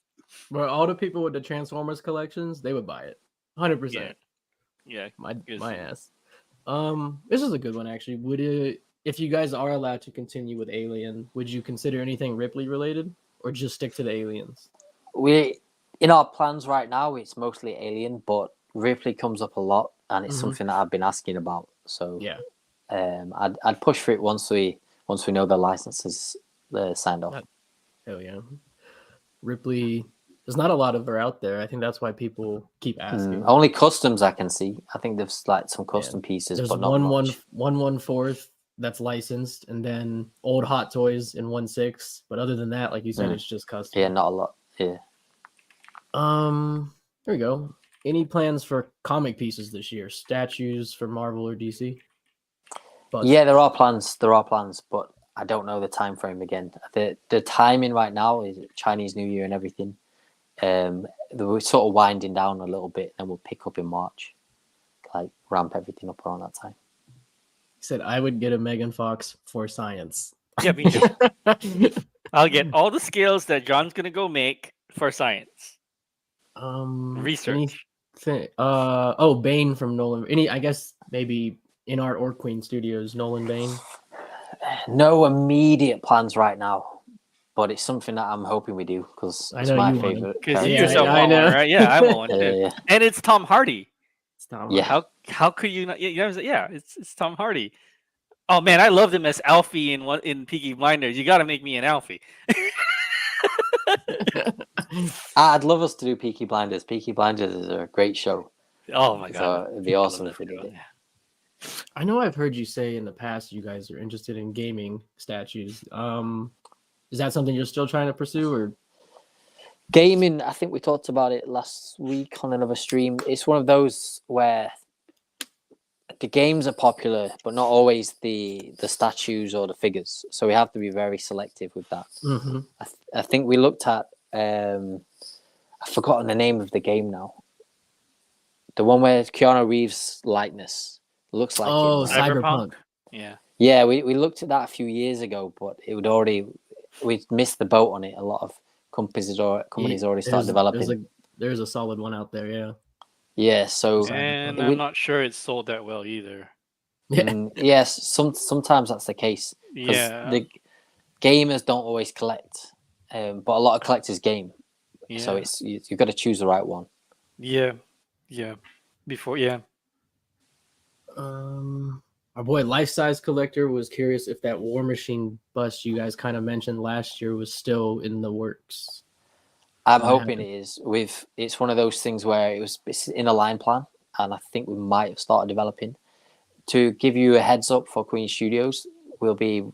Where all the people with the Transformers collections, they would buy it, 100%. Yeah. My ass. This is a good one actually. Would it, if you guys are allowed to continue with Alien, would you consider anything Ripley related, or just stick to the aliens? We in our plans right now, it's mostly Alien, but Ripley comes up a lot, and it's something that I've been asking about. So Yeah, I'd push for it once we know the licenses signed off. Hell yeah. Ripley, there's not a lot of her out there. I think that's why people keep asking. Only customs I can see. I think there's like some custom pieces, There's but not much. 1/4 that's licensed, and then old Hot Toys in 1/6. But other than that, like you said, it's just custom. Yeah, not a lot. Yeah. There we go. Any plans for comic pieces this year? Statues for Marvel or DC? Yeah, there are plans. But I don't know the time frame again. The timing right now is Chinese New Year and everything. We're sort of winding down a little bit, and we'll pick up in March, like ramp everything up around that time. He said I would get a Megan Fox for science. Yeah, me too. I'll get all the skills that John's gonna go make for science. Research. Bane from Nolan. I guess maybe in Art or Queen Studios, Nolan Bane. No immediate plans right now, but it's something that I'm hoping we do because it's my favorite. Because you yourself want one, right? Yeah, I want one too. And it's Tom Hardy. It's Tom Hardy. Yeah. How could you not? It's Tom Hardy. Oh man, I loved him as Alfie in Peaky Blinders. You got to make me an Alfie. I'd love us to do Peaky Blinders. Peaky Blinders is a great show. Oh my god, so it'd be awesome if we did it. I know I've heard you say in the past you guys are interested in gaming statues. Is that something you're still trying to pursue, or gaming? I think we talked about it last week on another stream. It's one of those where the games are popular, but not always the statues or the figures. So we have to be very selective with that. Mm-hmm. I think we looked at I've forgotten the name of the game now. The one where Keanu Reeves' likeness looks like Cyberpunk. Yeah, we looked at that a few years ago, but we'd missed the boat on it. A lot of companies already started developing. There's a solid one out there, yeah. So and I'm not sure it's sold that well either. Yes, sometimes that's the case. Yeah, the gamers don't always collect, but a lot of collectors game. Yeah. So you've got to choose the right one. Yeah. Our boy Life Size Collector was curious if that War Machine bust you guys kind of mentioned last year was still in the works. I'm hoping it is. It's one of those things where it's in a line plan, and I think we might have started developing. To give you a heads up for Queen Studios, we'll be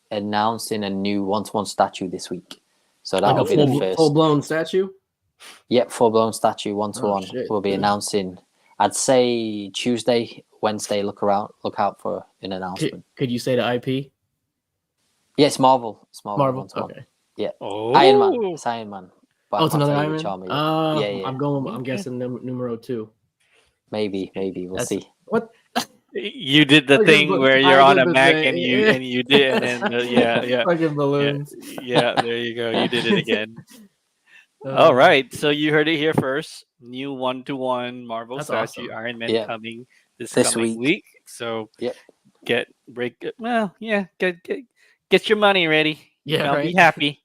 announcing a new 1-to-1 statue this week. So that will be the first full-blown statue. Yep, full-blown statue 1-to-1. We'll be announcing. I'd say Tuesday, Wednesday. Look out for an announcement. Could you say the IP? Yeah, it's Marvel. It's Marvel. 1-to-1. Okay. Yeah. Oh. Iron Man. It's Iron Man. But it's another Iron Man. Yeah. I'm guessing numero 2. Maybe. We'll see. What? You did the thing where you're on a Mac and you did, and then Fucking balloons. Yeah, there you go. You did it again. All right, so you heard it here first. New 1-to-1 Marvel statue awesome. Iron Man coming this coming week. So get your money ready. Yeah, right. Be happy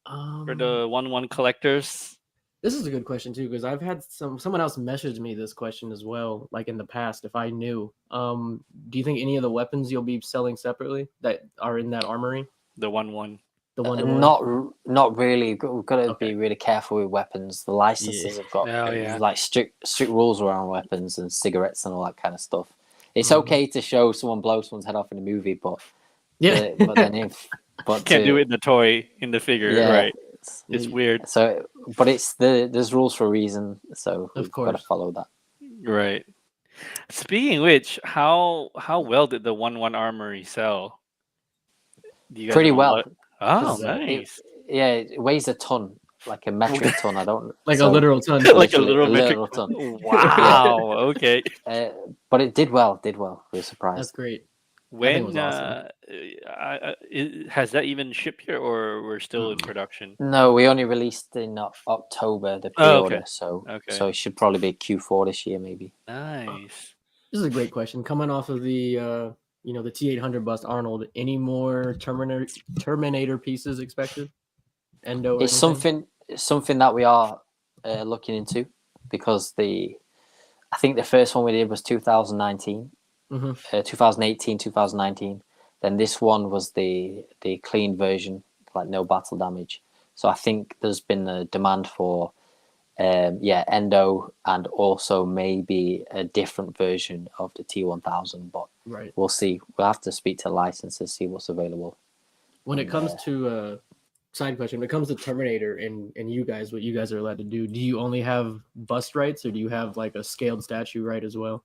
for the 1-1 collectors. This is a good question too, because I've had someone else message me this question as well, like in the past, if I knew. Do you think any of the weapons you'll be selling separately that are in that armory? The 1-1. The 1-to-1? Not really. We've got to be really careful with weapons. The licenses have got like strict rules around weapons and cigarettes and all that kind of stuff. It's okay to show someone blow someone's head off in a movie, but can't do it in the toy, in the figure, right? It's weird. So, but there's rules for a reason, so we've got to follow that. Right. Speaking of which, how well did the 1-1 armory sell? Pretty well. Oh, nice. It weighs a ton, like a metric ton. I don't a literal ton, like a literal ton. Wow. Okay. But it did well. We were surprised. That's great. When awesome. Has that even shipped yet, or we're still in production? No, we only released in October the pre-order, so it should probably be Q4 this year, maybe. Nice. This is a great question. Coming off of the the T800 bust Arnold, any more Terminator pieces expected? Endo? It's something that we are looking into, because I think the first one we did was 2019. Mhm. 2018, 2019. Then this one was the clean version, like no battle damage. So I think there's been a demand for Endo and also maybe a different version of the T1000. But Right. we'll see. We'll have to speak to licensors, see what's available. When it And, comes to side question, when it comes to Terminator and you guys, what you guys are allowed to do you only have bust rights, or do you have like a scaled statue right as well?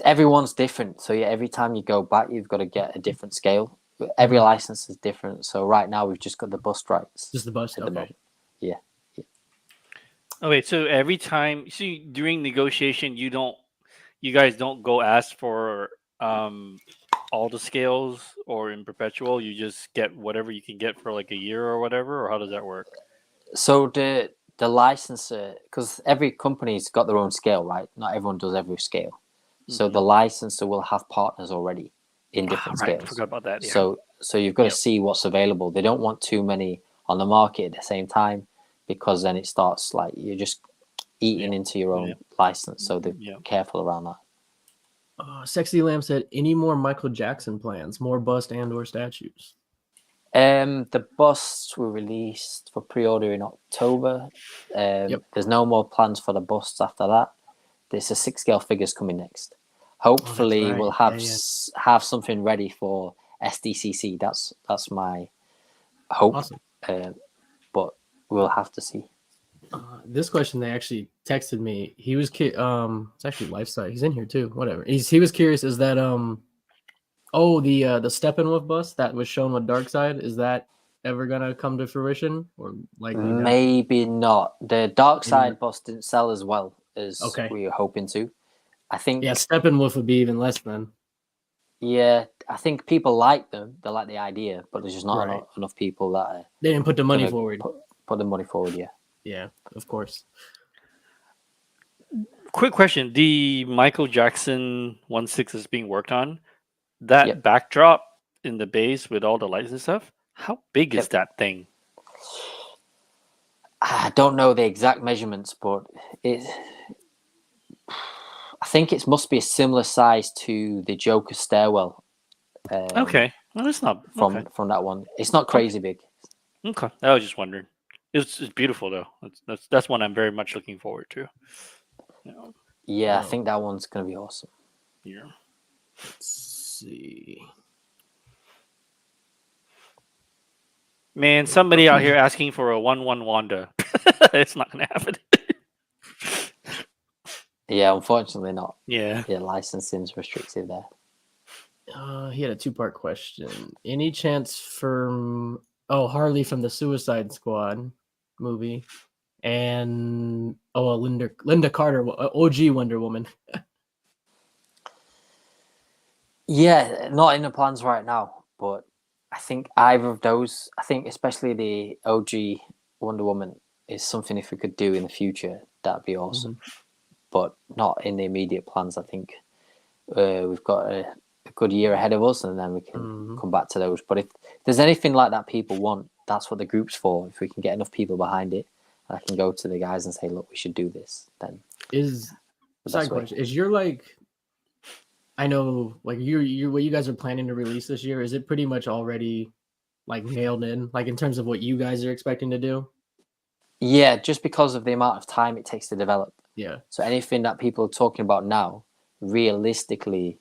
everyone's different. So yeah, every time you go back, you've got to get a different scale. Every Mhm. license is different. So right now we've just got the bust rights Just the bust. at the Okay. moment. Yeah. Okay, so every time, see, during negotiation, you guys don't go ask for all the scales or in perpetual. You just get whatever you can get for like a year or whatever, or how does that work? So the licensor, because every company's got their own scale, right? Not everyone does every scale. So the licensor will have partners already in different Right, scales. forgot about that. Yeah. So you've got Yep. to see what's available. They don't want too many on the market at the same time, because then it starts like you're just eating into your own license. So they're careful around that. Sexy Lamb said, any more Michael Jackson plans, more bust and or statues? The busts were released for pre-order in October. There's no more plans for the busts after that. There's a 6 scale figures coming next. Hopefully, right. we'll have have something ready for SDCC. That's my hope. Awesome. But we'll have to see. This question, they actually texted me. He was it's actually Lifestyle. He's in here too. Whatever. He was curious. Is that the Steppenwolf bust that was shown with Darkseid, is that ever gonna come to fruition, or likely not? Maybe not. The Darkseid bust didn't sell as well as we were hoping to. I think. Yeah, Steppenwolf would be even less then. Yeah, I think people like them. They like the idea, but there's just not enough people that they didn't put the money forward. Put the money forward. Yeah. Yeah, of course. Quick question: the Michael Jackson 1/6 is being worked on. That backdrop in the base with all the lights and stuff. How big is that thing? I don't know the exact measurements, but I think it must be a similar size to the Joker stairwell. Okay, well, it's not from that one. It's not crazy big. Okay, I was just wondering. It's beautiful though. That's one I'm very much looking forward to. Yeah, I think that one's gonna be awesome. Yeah. Let's see. Man, somebody out here asking for a 1/1 Wanda. It's not gonna happen. Yeah, unfortunately not. Yeah. Yeah, licensing's restricted there. He had a 2-part question. Any chance for Harley from the Suicide Squad movie, and Linda Carter, OG Wonder Woman? Yeah, not in the plans right now, but I think either of those. I think especially the OG Wonder Woman is something, if we could do in the future, that'd be awesome. But not in the immediate plans. I think we've got a good year ahead of us, and then we can come back to those. But if there's anything like that people want, that's what the group's for. If we can get enough people behind it, and I can go to the guys and say, look, we should do this, then side question, is your I know what you guys are planning to release this year, is it pretty much already like nailed in, like in terms of what you guys are expecting to do? Yeah, just because of the amount of time it takes to develop. Yeah. So anything that people are talking about now, realistically,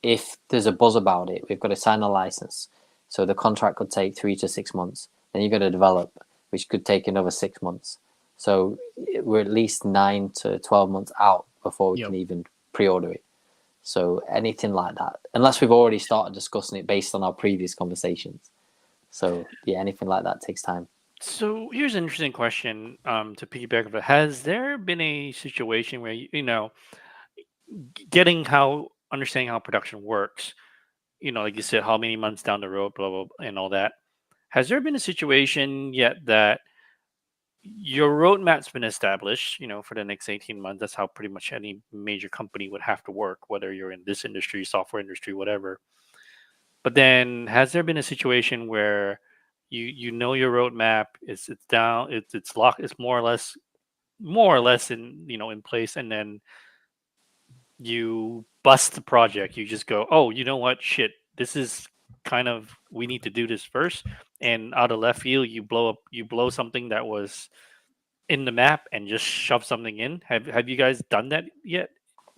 if there's a buzz about it, we've got to sign a license. So the contract could take 3 to 6 months. Then you've got to develop, which could take another 6 months. So we're at least 9 to 12 months out before we can even pre-order it. So anything like that, unless we've already started discussing it based on our previous conversations. So yeah, anything like that takes time. So here's an interesting question to piggyback of it. Has there been a situation where understanding how production works, like you said, how many months down the road, blah, blah, blah, and all that. Has there been a situation yet that your roadmap's been established, for the next 18 months? That's how pretty much any major company would have to work, whether you're in this industry, software industry, whatever. But then has there been a situation where you know your roadmap it's down, it's locked, it's more or less in in place, and then you bust the project. You just go, oh, you know what? Shit, this is kind of we need to do this first. And out of left field, you blow something that was in the map and just shove something in. Have you guys done that yet?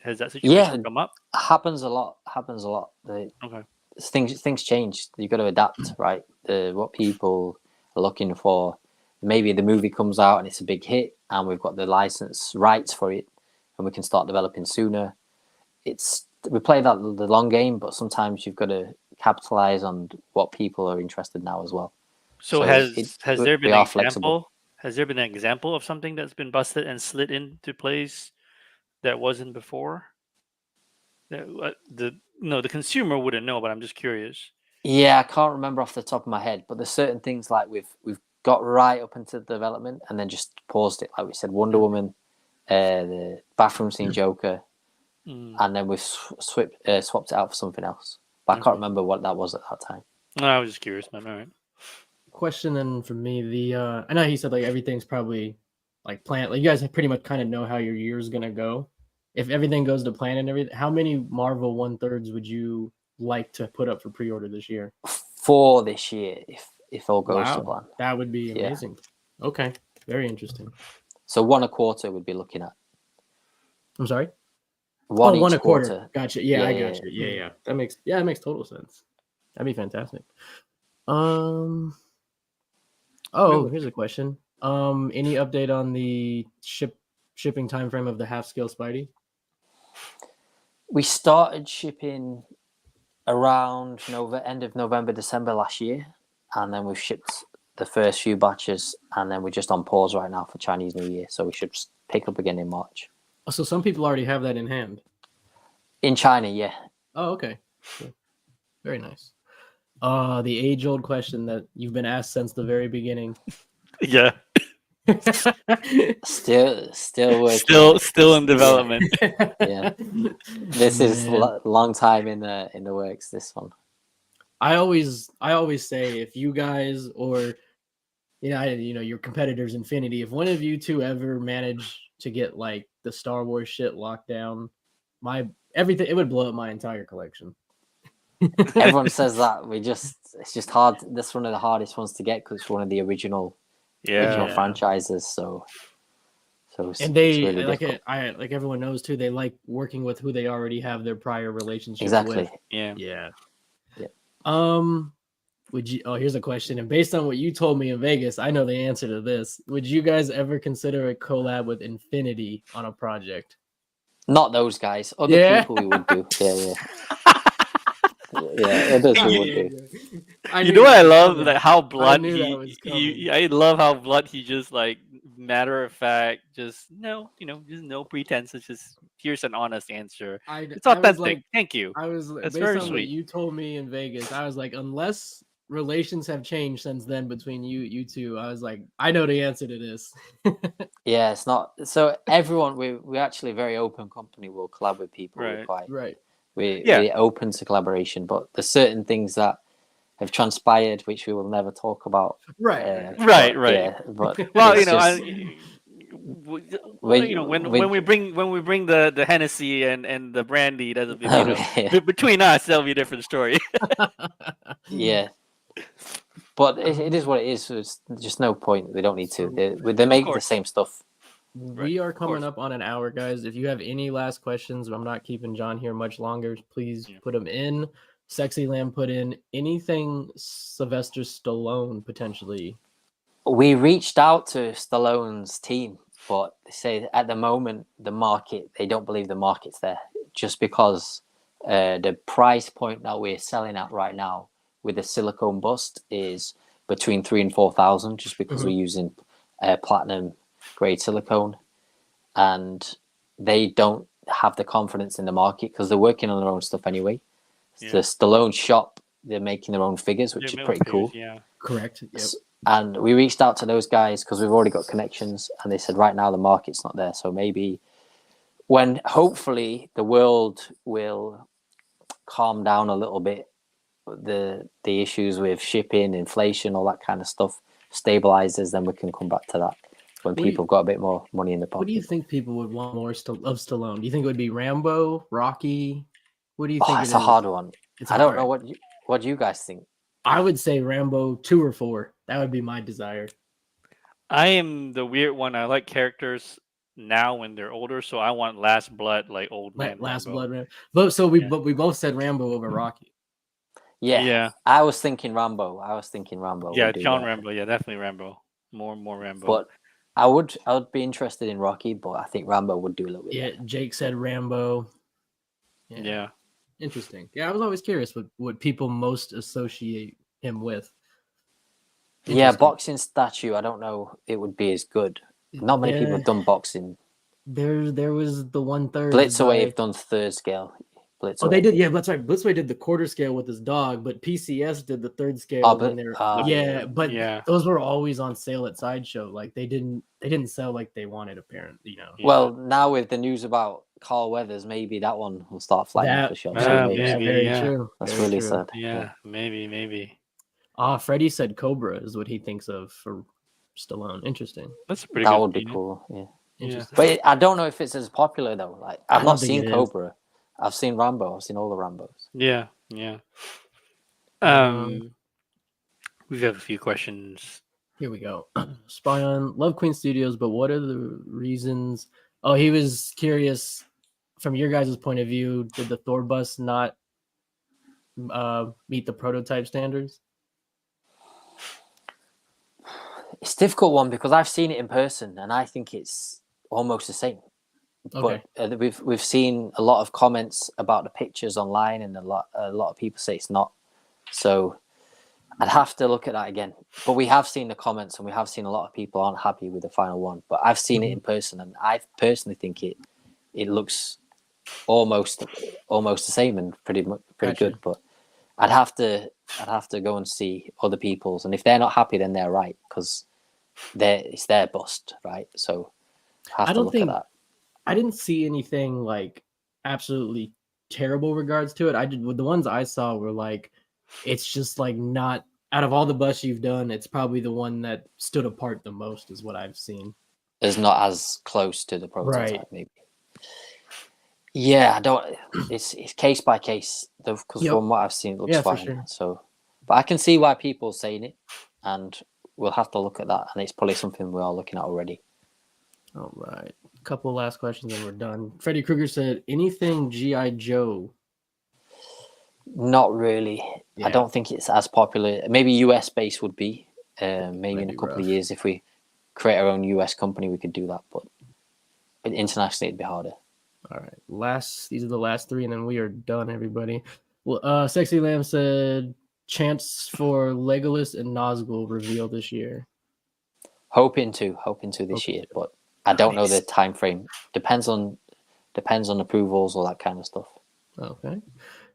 Has that situation Yeah, come up? happens a lot. Happens a lot. Okay. Things change. You got to adapt, right? What people are looking for. Maybe the movie comes out and it's a big hit, and we've got the license rights for it, and we can start developing sooner. We play that the long game, but sometimes you've got to capitalize on what people are interested in now as well. So has there been we an are flexible. example? Has there been an example of something that's been busted and slid into place that wasn't before? The consumer wouldn't know, but I'm just curious. Yeah, I can't remember off the top of my head, but there's certain things like we've got right up into the development and then just paused it. Like we said, Wonder Woman, the bathroom scene Joker, and then we've swapped it out for something else. But I can't remember what that was at that time. No, I was just curious, man. All right. Question then from me, I know he said like everything's probably like planned. Like you guys pretty much kind of know how your year's gonna go. If everything goes to plan and everything, how many Marvel 1/3s would you like to put up for pre-order this year? For this year, if all goes to plan. That would be amazing. Okay, very interesting. So 1.25 would be looking at. I'm sorry. One a each quarter. Gotcha. Yeah, I Yeah, got you. Yeah. That makes total sense. That'd be fantastic. Here's a question. Any update on the shipping time frame of the half scale Spidey? We started shipping around end of November, December last year, and then we've shipped the first few batches, and then we're just on pause right now for Chinese New Year, so we should pick up again in March. Oh, so some people already have that in hand. In China, yeah. Oh, okay. Cool. Very nice. The age-old question that you've been asked since the very beginning. Yeah. Still working. Still in development. Yeah. This is long time in the works, this one. I always say if you guys or your competitors Infinity, if one of you two ever manage to get like the Star Wars shit locked down, everything, it would blow up my entire collection. Everyone says that. It's just hard. That's one of the hardest ones to get because it's one of the original franchises. So and they really like it. Like everyone knows too. They like working with who they already have their prior relationship exactly. with. Yeah. Would you? Oh, here's a question. And based on what you told me in Vegas, I know the answer to this. Would you guys ever consider a collab with Infinity on a project? Not those guys. Other people we would do. Yeah. Yeah, others we would do. You know what I love? Like how blunt I love how blunt he just like matter of fact, just no pretense. It's just here's an honest answer. It's authentic. Thank you. That's very sweet. What you told me in Vegas, I was like, unless relations have changed since then between you two, I was like, I know the answer to this. Yeah, it's not. So everyone, we're actually a very open company. We'll collab with people. Right. We're open to collaboration, but there's certain things that have transpired which we will never talk about. Right. Yeah, but when we bring the Hennessy and the brandy, that'll be between us. That'll be a different story. Yeah, but it is what it is. So it's just no point. They don't need to. They make the same stuff. We are coming up on an hour, guys. If you have any last questions, I'm not keeping John here much longer. Please put them in. Sexy Lamb put in anything Sylvester Stallone potentially. We reached out to Stallone's team, but they say at the moment they don't believe the market's there, just because the price point that we're selling at right now with the silicone bust is between 3,000 and 4,000, just because we're using platinum grade silicone, and they don't have the confidence in the market because they're working on their own stuff anyway. The Stallone shop, they're making their own figures, which is pretty cool. Yeah, correct. Yep. And we reached out to those guys because we've already got connections, and they said right now the market's not there. So maybe when hopefully the world will calm down a little bit, the issues with shipping, inflation, all that kind of stuff stabilizes, then we can come back to that. when What do you- people have got a bit more money in the What do you pocket. think people would want more of Stallone? Do you think it would be Rambo, Rocky? What do you Oh, think it's it a is? hard one. It's I don't know hard. what you guys think. I would say Rambo 2 or 4. That would be my desire. I am the weird one. I like characters now when they're older, so I want Last Blood, like old man Last Rambo. Blood Rambo. But Yeah. we both said Rambo over Rocky. Yeah, Yeah, I was thinking Rambo. yeah, would do John that. Rambo. Yeah, definitely Rambo. More Rambo. But I would be interested in Rocky, but I think Rambo would do a little bit Yeah, better. Jake said Rambo. yeah. Interesting. Yeah, I was always curious what people most associate him with. Yeah, Interesting. boxing statue. I don't know. It would be as good. Not many people have done boxing. There was the 1/3. Blitzaway have done third scale. Blitzaway. Oh, they did. Yeah, that's right. Blitzway did the quarter scale with his dog, but PCS did the third scale Oh, when but they're yeah. But Yeah. those were always on sale at Sideshow. Like they didn't sell like they wanted. Apparently, Yeah. Well, now with the news about Carl Weathers, maybe that one will start flying off the shelves. Yeah, maybe. maybe. very yeah. true. That's Very really true. sad. Yeah, maybe. Freddie said Cobra is what he thinks of for Stallone. Interesting. That's a pretty That good. would be opinion. cool. Yeah. Interesting. But I don't know if it's as popular though. Like I I've don't not think seen it is. Cobra. I've seen Rambo. I've seen all the Rambos. Yeah. We have a few questions. Here we go. Spy on Love Queen Studios, but what are the reasons? Oh, he was curious from your guys' point of view. Did the Thor bus not meet the prototype standards? It's a difficult one because I've seen it in person and I think it's almost the same. Okay. But we've seen a lot of comments about the pictures online, and a lot of people say it's not. So I'd have to look at that again. But we have seen the comments, and we have seen a lot of people aren't happy with the final one. But I've seen it in person, and I personally think it looks almost the same and pretty Gotcha. good. But I'd have to go and see other people's, and if they're not happy, then they're right because it's their bust, right? So I have to look at that. I didn't see anything like absolutely terrible regards to it. The ones I saw were like, it's just like not out of all the busts you've done, it's probably the one that stood apart the most is what I've seen. It's not as close to the prototype, Right. maybe. Yeah, I don't. It's case by case because from what I've seen, it looks fine. For sure. So, but I can see why people are saying it, and we'll have to look at that. And it's probably something we are looking at already. All right. Couple last questions and we're done. Freddy Krueger said, anything G.I. Joe? Not really. Yeah. I don't think it's as popular. Maybe US based would be. Maybe in a couple of years, if we create our own US company, we could do that. But internationally, it'd be harder. All right. These are the last three, and then we are done, everybody. Well, Sexy Lamb said, chance for Legolas and Nazgul reveal this year. Hoping to this year, but I don't know the time frame. Depends on approvals, all that kind of stuff. Okay.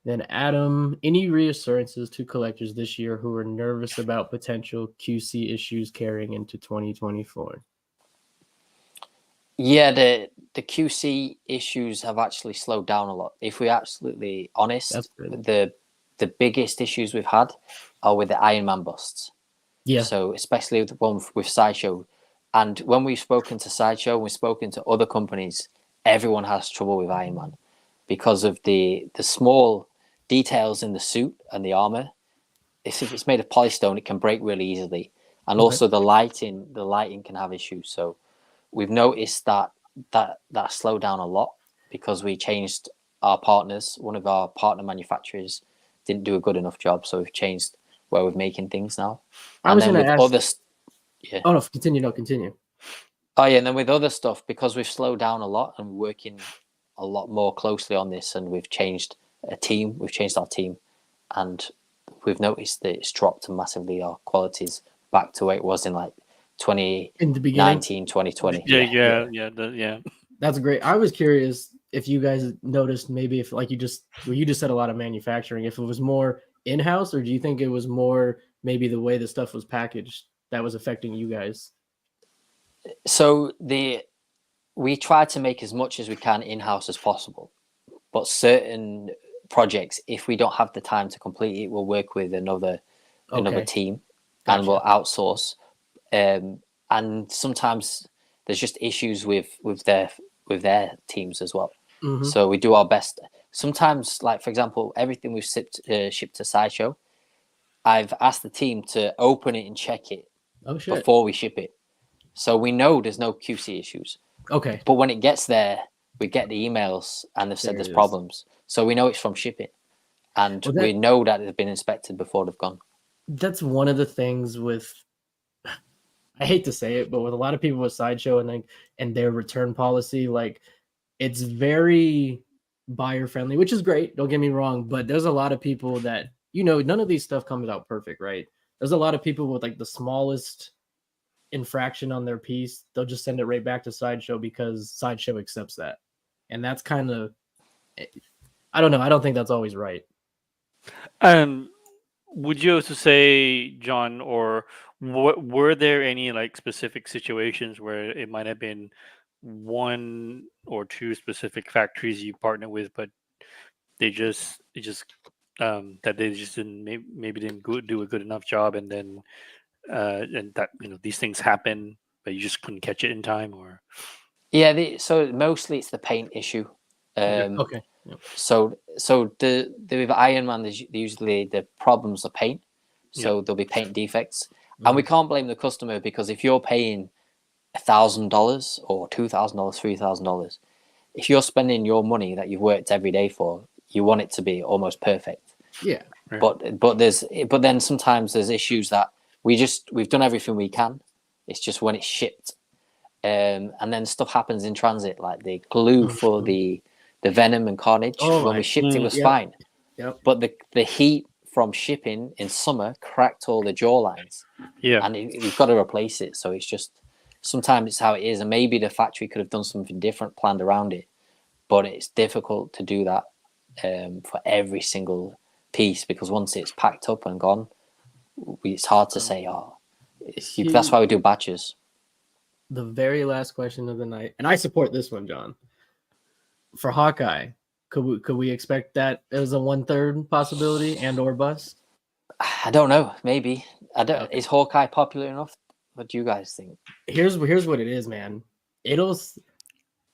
Then Adam, any reassurances to collectors this year who are nervous about potential QC issues carrying into 2024? Yeah, the QC issues have actually slowed down a lot. If we're absolutely honest, the biggest issues we've had are with the Iron Man busts. Yeah. So especially with the one with Sideshow. And when we've spoken to Sideshow, we've spoken to other companies, everyone has trouble with Iron Man because of the small details in the suit and the armor. If it's made of polystone, it can break really easily. And also the lighting can have issues. So we've noticed that slowed down a lot because we changed our partners. One of our partner manufacturers didn't do a good enough job. So we've changed where we're making things now. I was going to ask. Yeah. Oh, no, continue. Oh, yeah. And then with other stuff, because we've slowed down a lot and we're working a lot more closely on this, and we've changed our team, and we've noticed that it's dropped massively. Our quality's back to where it was in like 2019, 2020. Yeah. That's great. I was curious if you guys noticed maybe if like you just said a lot of manufacturing, if it was more in-house, or do you think it was more maybe the way the stuff was packaged that was affecting you guys? So we try to make as much as we can in-house as possible, but certain projects, if we don't have the time to complete it, we'll work with another team. Gotcha. And we'll outsource. And sometimes there's just issues with their teams as well. Mhm. So we do our best. Sometimes, like for example, everything we've shipped to Sideshow, I've asked the team to open it and check it Oh shit. before we ship it, so we know there's no QC issues. Okay. But when it gets there, we get the emails and they've said There it there's is. problems, so we know it's from shipping, and Well, we know that they've been inspected before they've gone. That's one of the things with, I hate to say it, but with a lot of people with Sideshow and their return policy, like it's very buyer friendly, which is great. Don't get me wrong, but there's a lot of people that none of these stuff comes out perfect, right? There's a lot of people with like the smallest infraction on their piece, they'll just send it right back to Sideshow because Sideshow accepts that, and that's kind of, I don't know. I don't think that's always right. Would you also say, John, or were there any like specific situations where it might have been one or two specific factories you partner with, but they just that they just didn't maybe didn't do a good enough job, and then and that these things happen, but you just couldn't catch it in time, or So mostly it's the paint issue. Okay. Yep. So the with Iron Man, there's usually the problems are paint. So there'll be paint defects, and we can't blame the customer, because if you're paying $1,000 or $2,000, $3,000, if you're spending your money that you've worked every day for, you want it to be almost perfect. Yeah. Right. But then sometimes there's issues that we've done everything we can. It's just when it's shipped, and then stuff happens in transit, like the glue for the Venom and Carnage. When we shipped, it was fine. Yep. But the heat from shipping in summer cracked all the jaw lines. Yeah. And we've got to replace it. So it's just, sometimes it's how it is. And maybe the factory could have done something different, planned around it. But it's difficult to do that for every single piece, because once it's packed up and gone, it's hard to say, that's why we do batches. The very last question of the night, and I support this one, John. For Hawkeye, could we expect that as a 1/3 possibility and or bust? I don't know. Maybe. I don't. Okay. Is Hawkeye popular enough? What do you guys think? Here's what it is, man.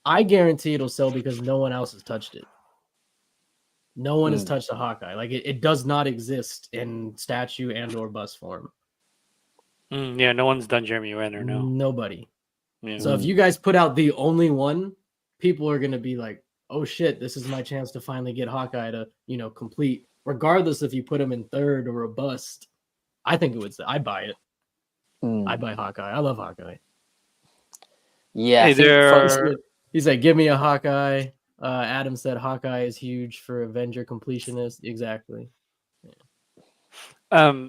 I guarantee it'll sell because no one else has touched it. No one has touched a Hawkeye. Like it does not exist in statue and or bust form. Yeah, no one's done Jeremy Renner. No, Nobody. Yeah. So if you guys put out the only one, people are gonna be like, "Oh shit, this is my chance to finally get Hawkeye to complete." Regardless if you put him in third or a bust, I think it would. I buy it. I buy Hawkeye. I love Hawkeye. Yeah, Hey, he's like, "Give me a Hawkeye." Adam said Hawkeye is huge for Avenger completionists. Exactly. Yeah.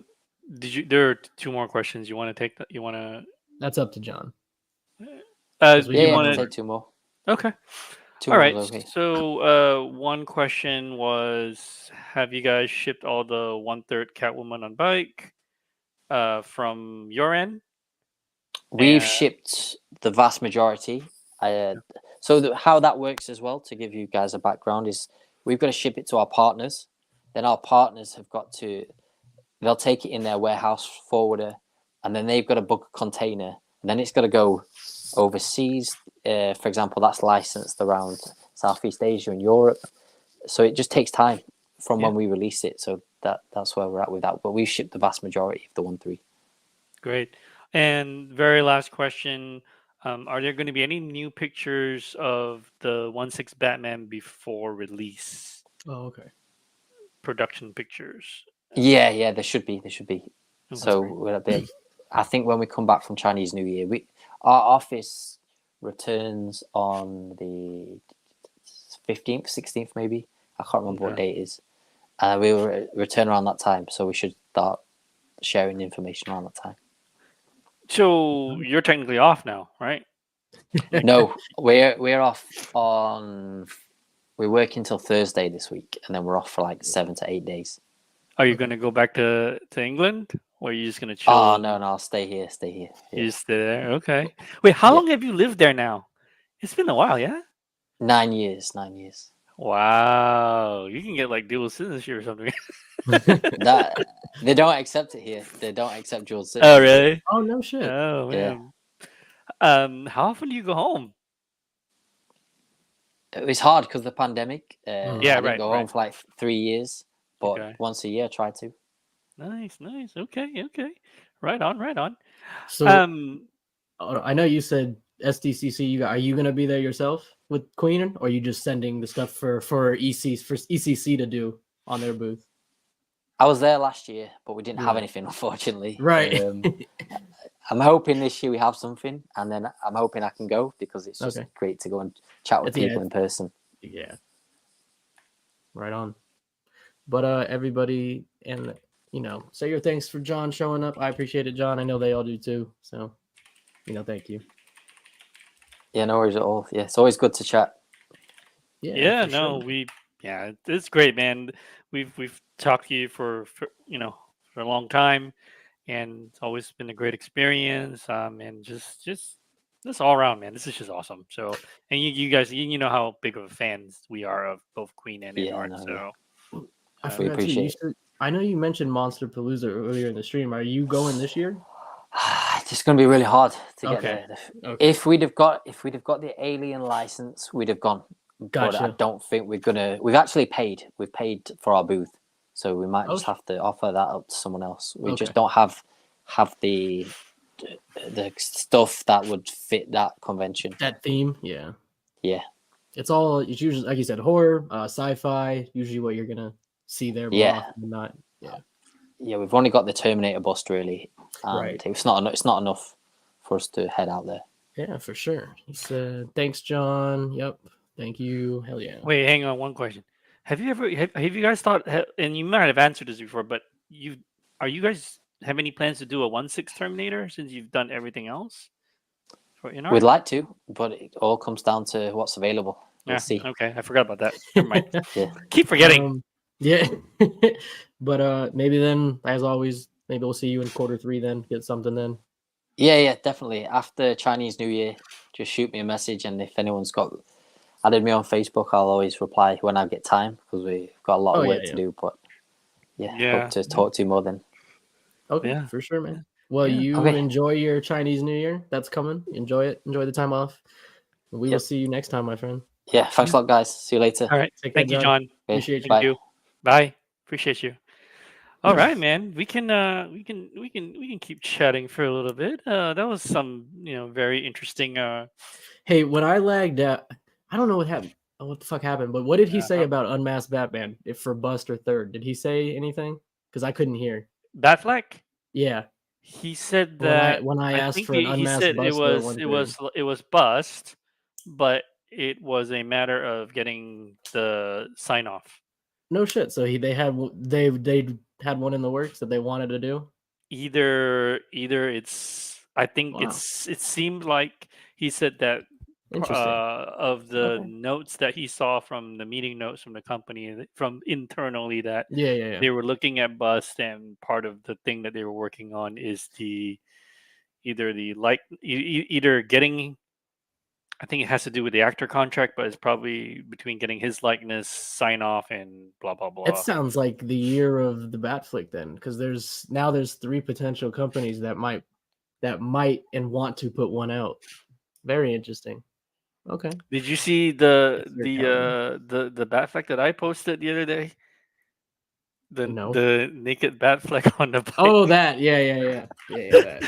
There are two more questions. You want to take that? You want to? That's up to John. You want to take two more. Okay. Two all more right. okay. So, one question was: have you guys shipped all the 1/3 Catwoman on bike from your end? We've shipped the vast majority. How that works as well, to give you guys a background, is we've got to ship it to our partners. Then our partners have got to, they'll take it in their warehouse forwarder, and then they've got to book a container, and then it's got to go overseas. For example, that's licensed around Southeast Asia and Europe. So it just takes time from when we release it. So that's where we're at with that. But we've shipped the vast majority of the 1/3. Great. And very last question. Are there going to be any new pictures of the 1/6 Batman before release? Oh, okay. Production pictures. Yeah, there should be. Okay. So I think when we come back from Chinese New Year, our office returns on the 15th, 16th, maybe. I can't remember what day it is. We will return around that time, so we should start sharing information around that time. So you're technically off now, right? No, we're off on. We work until Thursday this week, and then we're off for like 7 to 8 days. Are you going to go back to England, or are you just going to chill? Oh no, I'll stay here. Yeah. You stay there, okay. Wait, how long have you lived there now? It's been a while, yeah. 9 years. Wow, you can get like dual citizenship or something. That they don't accept it here. They don't accept dual citizenship. Oh really? Oh no shit. Oh man. How often do you go home? It was hard because of the pandemic. Yeah, Yeah, I didn't right, go right. home for like 3 years, but Okay. once a year I try to. Nice. Okay. Right on. So Um, I know you said SDCC. Are you gonna be there yourself with Queen, or are you just sending the stuff for ECC to do on their booth? I was there last year, but we didn't have Yeah. anything, unfortunately. Right. I'm hoping this year we have something, and then I'm hoping I can go because it's just Okay. great to go and chat with people in person. Yeah. Right on. But everybody, and say your thanks for John showing up. I appreciate it, John. I know they all do too. So, thank you. Yeah, no worries at all. Yeah, it's always good to chat. yeah, for no, sure. it's great, man. We've talked to you for for a long time, and it's always been a great experience. And just all around, man. This is just awesome. So, and you guys, you know how big of fans we are of both Queen and Yeah, Art. no, So, I we forgot too. appreciate it. I know you mentioned Monster Palooza earlier in the stream. Are you going this year? It's just going to be really hard to get Okay. there. Okay. If we'd have got the alien license, we'd have gone. But I Gotcha. don't think we're gonna. We've actually paid. We've paid for our booth, so we might just have to offer that up to someone else. We just don't have the stuff that would fit that convention. That theme, yeah. Yeah. It's usually, like you said, horror, sci-fi. Usually, what you're gonna see there. Yeah. Not. Yeah. Yeah, we've only got the Terminator bust really, and Right. it's not enough for us to head out there. Yeah, for sure. He said, "Thanks, John. Yep. Thank you. Hell yeah." wait, hang on. One question: Have you ever have you guys thought? And you might have answered this before, but you guys have any plans to do a 1/6 Terminator since you've done everything else? We'd like to, but it all comes down to what's available. We'll see. Okay, I forgot about that. Never mind. Yeah. Keep forgetting. Yeah. But maybe then, as always, maybe we'll see you in Q3 then. Get something then. Yeah, definitely. After Chinese New Year, just shoot me a message, and if anyone's added me on Facebook, I'll always reply when I get time because we've got a lot of work to do. But hope to talk to you more then. Okay, for sure, man. Well, you enjoy your Chinese New Year. That's coming. Enjoy it. Enjoy the time off. We will see you next time, my friend. Yeah, thanks a lot, guys. See you later. All right. Thank you, John. Appreciate you. Thank you. Bye. Appreciate you. All right, man. We can keep chatting for a little bit. That was some very interesting. Hey, when I lagged out, I don't know what happened. What the fuck happened? But what did he say about Unmasked Batman? If for Bust or Third, did he say anything? Because I couldn't hear. Batfleck? Yeah. He said that when I asked for an unmasked Bust, it was Bust, but it was a matter of getting the sign off. No shit. So they had one in the works that they wanted to do. Either it's it seemed like he said that of the notes that he saw from the meeting notes from the company from internally that they were looking at Bust, and part of the thing that they were working on is either getting, I think it has to do with the actor contract, but it's probably between getting his likeness sign off and blah blah blah. It sounds like the year of the Batflick then, because there's 3 potential companies that might and want to put one out. Very interesting. Okay. Did you see the Batfleck that I posted the other day? The naked Batfleck on the bike. Oh, that. Yeah. That.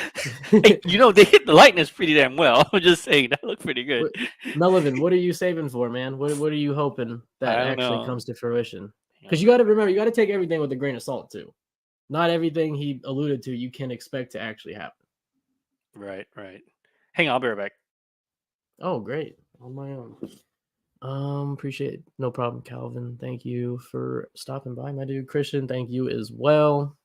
Hey, they hit the likeness pretty damn well. I'm just saying that looked pretty good. Melvin, what are you saving for, man? What are you hoping that actually comes to fruition? Because you got to remember, you got to take everything with a grain of salt too. Not everything he alluded to you can expect to actually happen. Right. Hang on, I'll be right back. Oh, great. On my own. Appreciate it. No problem, Calvin. Thank you for stopping by, my dude. Christian, thank you as well.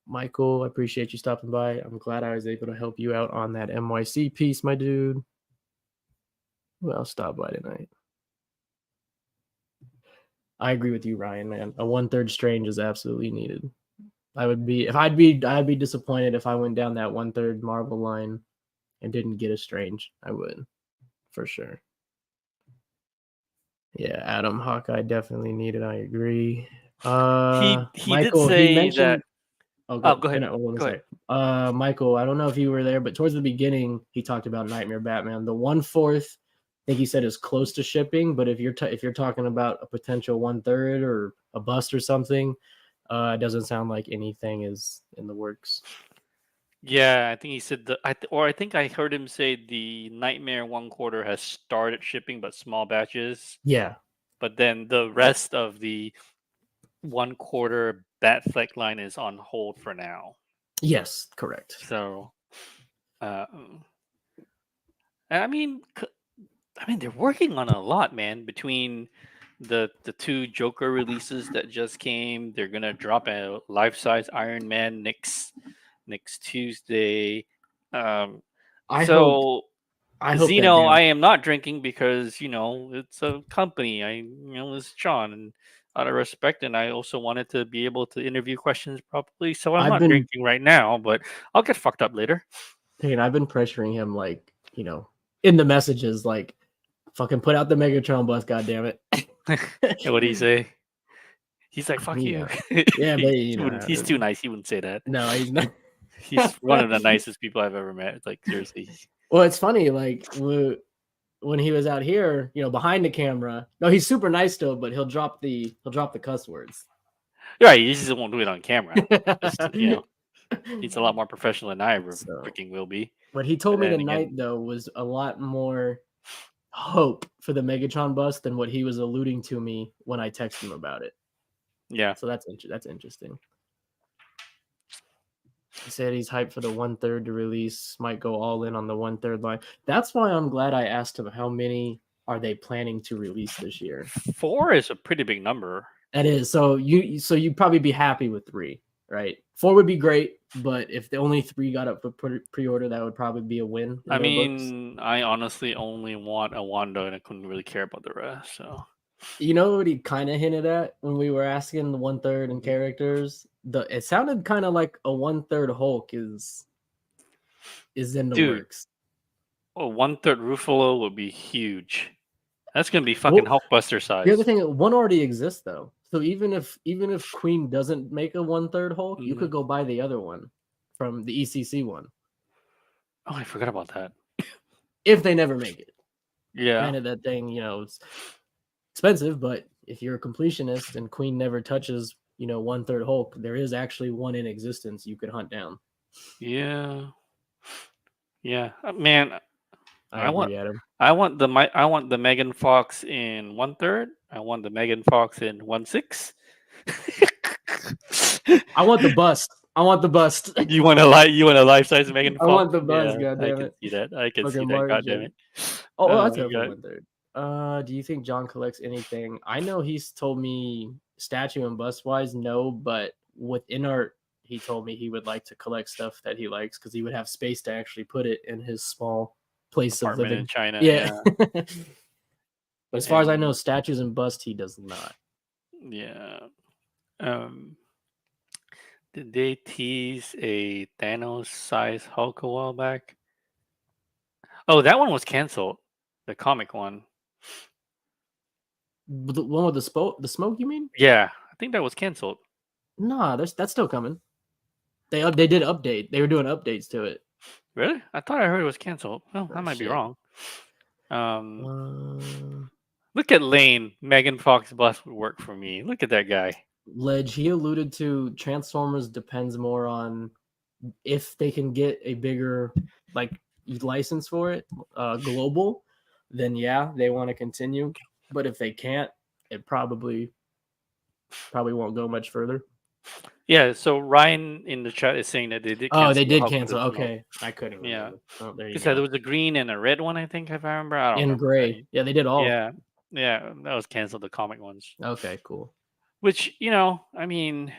Michael, I appreciate you stopping by. I'm glad I was able to help you out on that MYC piece, my dude. Who else stopped by tonight? I agree with you, Ryan, man. A 1/3 Strange is absolutely needed. I'd be disappointed if I went down that 1/3 Marvel line and didn't get a Strange. I would, for sure. Yeah, Adam, Hawkeye definitely needed. I agree. He Michael, did say he mentioned, that. Oh, Oh, good. go ahead. And what was Go I say? Michael, I don't know if you were there, but towards the beginning, he talked about Nightmare Batman. The 1/4, I think he said is close to shipping. But if you're talking about a potential 1/3 or a bust or something, it doesn't sound like anything is in the works. Yeah, I think he said I think I heard him say the Nightmare 1/4 has started shipping, but small batches. Yeah. But then the rest of the 1/4 Batfleck line is on hold for now. Yes. Correct. So, uh, I mean, they're working on a lot, man. Between the two Joker releases that just came, they're gonna drop a life size Iron Man next Tuesday. Um, I hope so that Zeno, damn. I am not drinking because it's a company. It's John, and out of respect, and I also wanted to be able to interview questions properly. So I'm I've not been drinking right now, but I'll get fucked up later. I've been pressuring him, like, in the messages, like, fucking put out the Megatron bus, goddammit. And what do you say? He's like, "Fuck you." Yeah. Yeah, but He's too nice. He wouldn't say that. no, he's not. He's one of the nicest people I've ever met. Like, seriously. Well, it's funny, like, when he was out here, behind the camera. No, he's super nice still, but he'll drop the cuss words. Right, he just won't do it on camera. Just he's a lot more professional than I ever So, freaking will be. what he told But me then tonight, again, though, was a lot more hope for the Megatron bus than what he was alluding to me when I texted him about it. yeah. So that's interesting. He said he's hyped for the 1/3 to release, might go all in on the 1/3 line. That's why I'm glad I asked him how many are they planning to release this year. 4 is a pretty big number. That is, so you'd probably be happy with 3, right? 4 would be great, but if the only 3 got up for pre-order, that would probably be a win. I their books. mean, I honestly only want a Wanda, and I couldn't really care about the rest. So You know what he kind of hinted at when we were asking the 1/3 and characters? It sounded kind of like a 1/3 Hulk is in the Dude. works. a 1/3 Ruffalo would be huge. That's gonna be fucking Hulkbuster size. The other thing, one already exists though. So even if Queen doesn't make a 1/3 Hulk, you could go buy the other one from the ECC one. Oh, I forgot about that. If they never make it. Yeah. Granted, that thing, it's expensive, but if you're a completionist and Queen never touches, 1/3 Hulk, there is actually one in existence you could hunt down. Yeah. Yeah. Man, I agree, Adam. I want the Megan Fox in 1/3. I want the Megan Fox in 1/6. I want the bust. You want a life size Megan Fox? I want the bust, Yeah, goddammit. I can see that. Fucking Goddamn it. Oh, that's my over God. 1/3. Do you think John collects anything? I know he's told me statue and bust wise, no, but within art, he told me he would like to collect stuff that he likes because he would have space to actually put it in his small place of Apartment living in China. Yeah. But as far as I know, statues and bust, he does not. Yeah. Did they tease a Thanos-sized Hulk a while back? Oh, that one was canceled. The comic one. The one with the smoke, you mean? Yeah, I think that was canceled. Nah, that's still coming. They did update. They were doing updates to it. Really? I thought I heard it was canceled. Well, I might be shit. wrong. Look at Lane. Megan Fox bust would work for me. Look at that guy. Ledge, he alluded to Transformers depends more on if they can get a bigger license for it, global, then yeah, they want to continue. But if they can't, it probably won't go much further. Yeah, so Ryan in the chat is saying that they did cancel. Oh, they did cancel. Okay. I couldn't remember. Yeah. Oh, there you Because go. there was a green and a red one, I think, if I remember. I don't In remember. gray. Yeah, they did all. Yeah, that was canceled, the comic ones. Okay, cool. Which, I mean,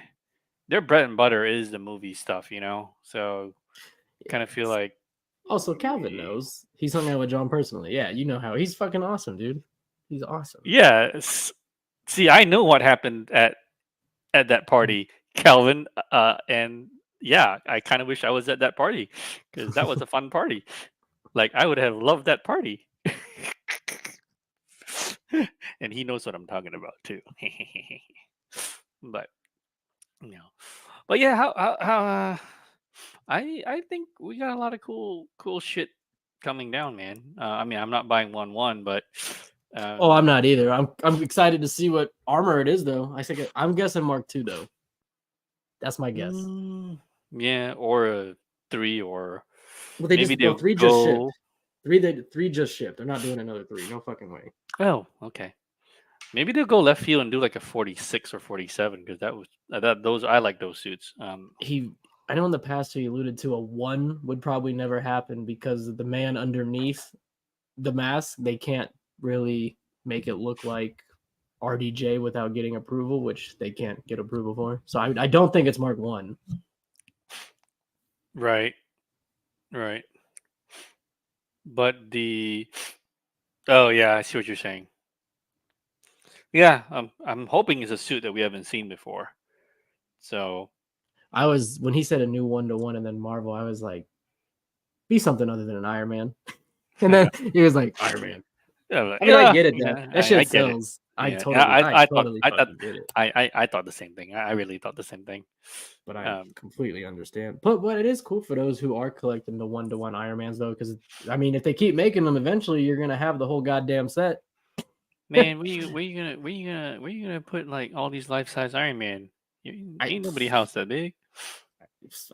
their bread and butter is the movie stuff, so kind of feel like. Also, Calvin knows. He's hung out with John personally. Yeah, you know how he's fucking awesome, dude. He's awesome. Yeah. See, I know what happened at that party, Calvin. And yeah, I kind of wish I was at that party because that was a fun party. Like, I would have loved that party. And he knows what I'm talking about too. But But yeah, how I think we got a lot of cool shit coming down, man. I mean, I'm not buying one, but Oh, I'm not either. I'm excited to see what armor it is, though. I'm guessing Mark II, though. That's my guess. Yeah, or a 3, or Well, they maybe just well, they'll 3 just shipped. go. 3 just shipped. They're not doing another 3. No fucking way. Oh, okay. Maybe they'll go left field and do like a 46 or 47, because that was those I like those suits. I know in the past he alluded to a 1 would probably never happen because the man underneath the mask, they can't really make it look like RDJ without getting approval, which they can't get approval for. So I don't think it's Mark 1. Right. But oh yeah, I see what you're saying. Yeah, I'm hoping it's a suit that we haven't seen before. So When he said a new 1-to-1 and then Marvel, I was like, be something other than an Iron Man. And then he was like, Iron Man. yeah, I mean, I get it. yeah, That shit I get it. sells. I Yeah, totally I thought fucking get it. I thought the same thing. I really thought the same thing. But I completely understand. But it is cool for those who are collecting the 1-to-1 Iron Mans, though, because I mean, if they keep making them, eventually you're gonna have the whole goddamn set. Man, where you gonna put like all these life size Iron Man? Ain't nobody house that big.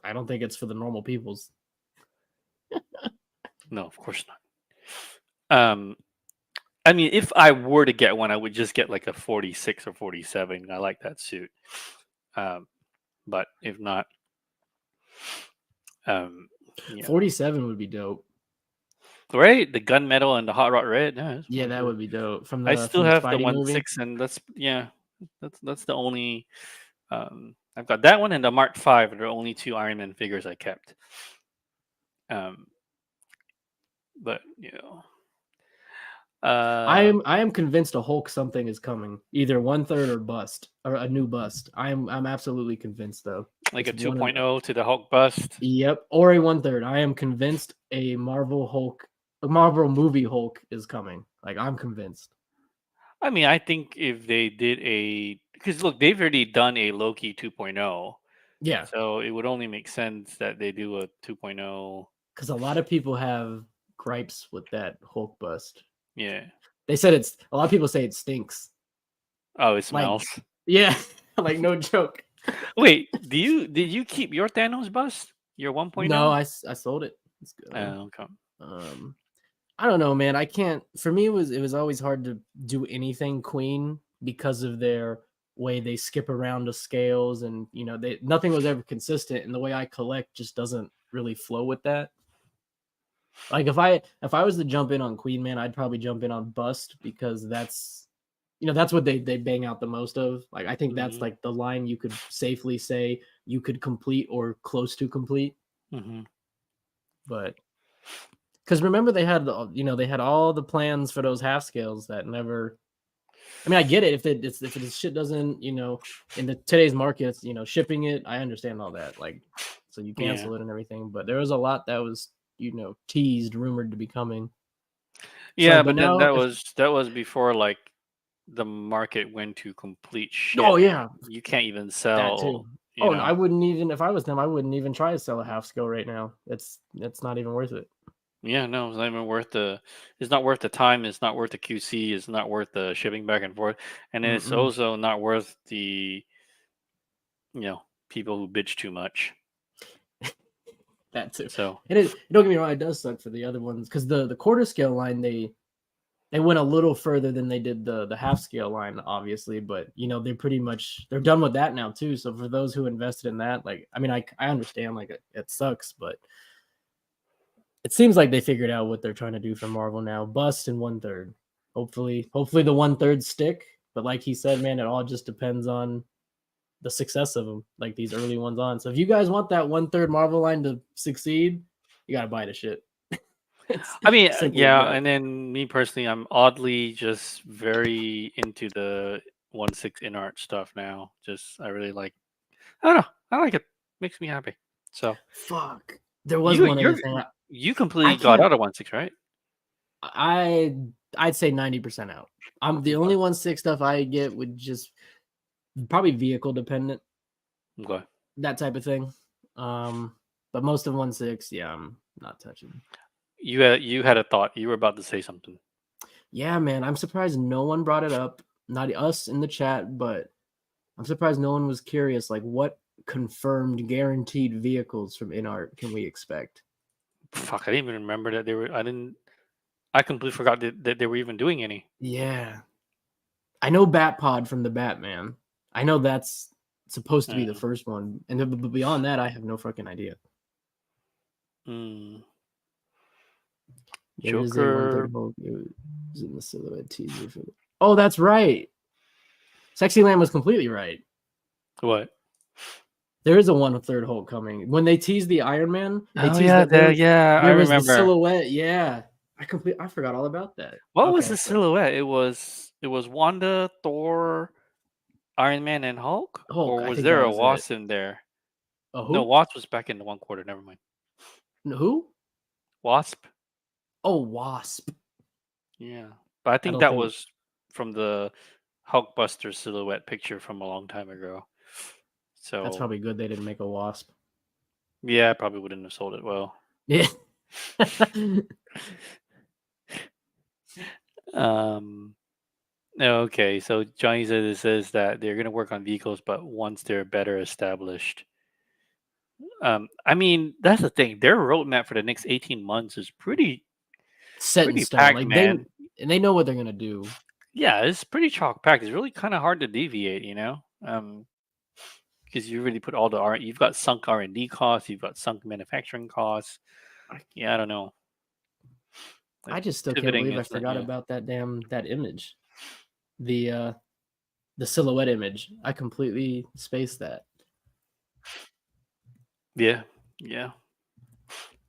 I don't think it's for the normal peoples. No, of course not. I mean, if I were to get one, I would just get like a 46 or 47. I like that suit. But if not, yeah. 47 would be dope. Right, the gunmetal and the hot rod red. Yeah, that would be dope. I still have the Spidey 1/6, movie. and that's the only. I've got that one and the Mark V. Are the only 2 Iron Man figures I kept. But I am convinced a Hulk something is coming, either 1/3 or bust, or a new bust. I'm absolutely convinced, though. like It's a 2.0 to the Hulk bust. Yep, or a 1/3. I am convinced a Marvel movie Hulk is coming. Like, I'm convinced. I mean, I think if they did because look, they've already done a Loki 2.0. Yeah, So it would only make sense that they do a 2.0. because a lot of people have gripes with that Hulk bust. Yeah. They said a lot of people say it stinks. Oh, it smells. Yeah, like no joke. Wait, did you keep your Thanos bust? Your 1.0? No, I sold it. It's good. Okay. I don't know, man. I can't. For me, it was always hard to do anything Queen because of their way they skip around the scales, and nothing was ever consistent. And the way I collect just doesn't really flow with that. Like if I was to jump in on Queen, man, I'd probably jump in on Bust because that's what they bang out the most of. Like I think that's like the line you could safely say you could complete or close to complete. But because remember they had all the plans for those half scales that never. I mean, I get it if the shit doesn't in today's markets, shipping it. I understand all that, like, so you cancel it and everything. But there was a lot that was teased, rumored to be coming. Yeah, but then that was before like the market went to complete shit. Oh yeah, you can't even sell. That too. I wouldn't even, if I was them, I wouldn't even try to sell a half scale right now. It's not even worth it. Yeah, no, it's not even worth it's not worth the time, it's not worth the QC, it's not worth the shipping back and forth, and it's also not worth the people who bitch too much. That too. So don't get me wrong, it does suck for the other ones because the quarter scale line they went a little further than they did the half scale line, obviously, but they're done with that now too. So for those who invested in that, like, I mean, I understand, like, it sucks, but it seems like they figured out what they're trying to do for Marvel now. Bust and 1/3. Hopefully the 1/3 stick. But like he said, man, it all just depends on the success of them, like these early ones on. So if you guys want that 1/3 Marvel line to succeed, you gotta buy the shit. I mean, yeah, and then me personally, I'm oddly just very into the 1/6 in art stuff now. I really like. I don't know. I like it. Makes me happy. So fuck. There was one other thing. You completely got out of 1/6, right? I'd say 90% out. I'm the only 1/6 stuff I get would just probably vehicle dependent. Okay. that type of thing. But most of 1/6, yeah, I'm not touching. You had a thought. You were about to say something. Yeah, man, I'm surprised no one brought it up. Not us in the chat, but I'm surprised no one was curious. Like, what confirmed guaranteed vehicles from InArt can we expect? Fuck, I didn't even remember that they were. I completely forgot that they were even doing any. Yeah, I know Batpod from the Batman. I know that's supposed to be the first one, and but beyond that, I have no fucking idea. Mm. There is a Joker. 1/3 Hulk. It was in the silhouette teaser for. Oh, that's right. Sexy Lamb was completely right. What? There is a 1/3 Hulk coming. When they teased the Iron Man, they Oh teased yeah, that there I was the remember. silhouette. Yeah, I forgot all about that. What was Okay, the so silhouette? It was Wanda, Thor, Iron Man, and Hulk, Hulk. or I was think that there a was it. Wasp in there? No, Who? Wasp was back in the one quarter. Never mind. Who? Wasp. Oh, Wasp. Yeah, but I think don't that think- was from the Hulkbuster silhouette picture from a long time ago. So That's probably good they didn't make a Wasp. yeah, I probably wouldn't have sold it well. Yeah. Okay, so Johnny says that they're gonna work on vehicles, but once they're better established. I mean, that's the thing. Their roadmap for the next 18 months is pretty Set in stone. packed, Like man. they know what they're gonna do. Yeah, it's pretty chalk packed. It's really kind of hard to deviate, because you really put all the R. You've got sunk R&D costs. You've got sunk manufacturing costs. Yeah, I don't know. I just still can't Pivoting believe I is not- forgot yeah. about that image. The silhouette image. I completely spaced that. Yeah.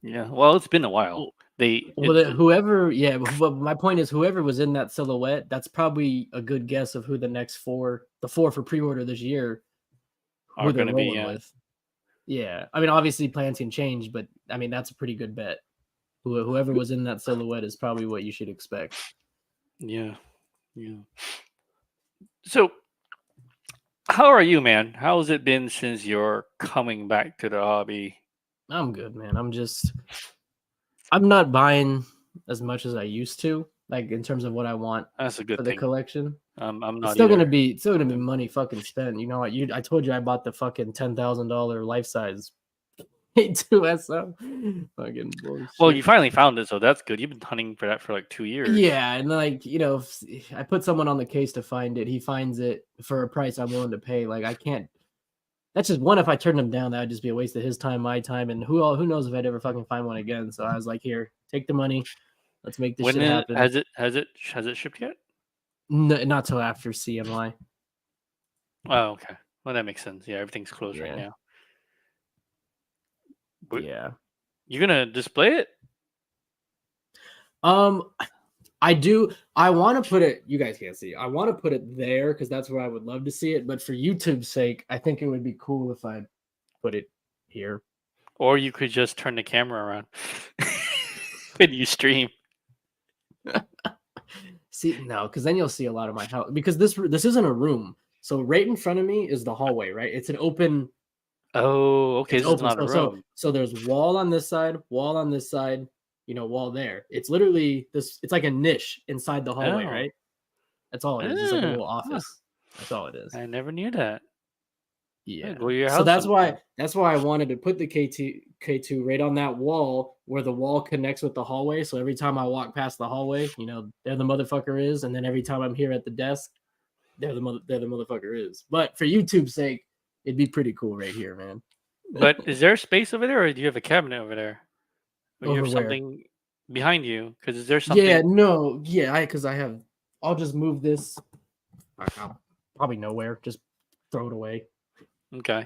Well, it's been a while. Whoever, yeah. But my point is, whoever was in that silhouette, that's probably a good guess of who the next the four for pre-order this year, who are they're going to be. rolling with. Yeah, I mean, obviously plans can change, but I mean that's a pretty good bet. Whoever was in that silhouette is probably what you should expect. Yeah. So, how are you, man? How has it been since you're coming back to the hobby? I'm good, man. I'm not buying as much as I used to, like in terms of what I want That's a good for the thing. collection. I'm not. It's still gonna be money fucking spent. You know what? I told you I bought the fucking $10,000 life size A2SO. Fucking bullshit. Well, you finally found it, so that's good. You've been hunting for that for like 2 years. Yeah, and like if I put someone on the case to find it, he finds it for a price I'm willing to pay. Like I can't. That's just one. If I turned him down, that would just be a waste of his time, my time, and who knows if I'd ever fucking find one again. So I was like, here, take the money. Let's make this shit happen. Has it shipped yet? No, not till after CMY. Oh, okay. Well, that makes sense. Yeah, everything's closed right now. But yeah. You're gonna display it? I do. I want to put it. You guys can't see. I want to put it there because that's where I would love to see it. But for YouTube's sake, I think it would be cool if I put it here. Or you could just turn the camera around when you stream. See, no, because then you'll see a lot of my house. Because this isn't a room. So right in front of me is the hallway. Right, it's an open. Oh, okay. This is not a room. So there's wall on this side, wall on this side. Wall there. It's literally this. It's like a niche inside the hallway, right? That's all it is. It's like a little office. That's all it is. I never knew that. Yeah. Go to your So house that's sometime. why I wanted to put the K2 right on that wall where the wall connects with the hallway. So every time I walk past the hallway, there the motherfucker is, and then every time I'm here at the desk, there the motherfucker is. But for YouTube's sake, it'd be pretty cool right here, man. But is there space over there, or do you have a cabinet over there? Or you have Over something behind you? Because is there something? Yeah, no, yeah, because I have. I'll just move this. I'll probably nowhere. Just throw it away. Okay.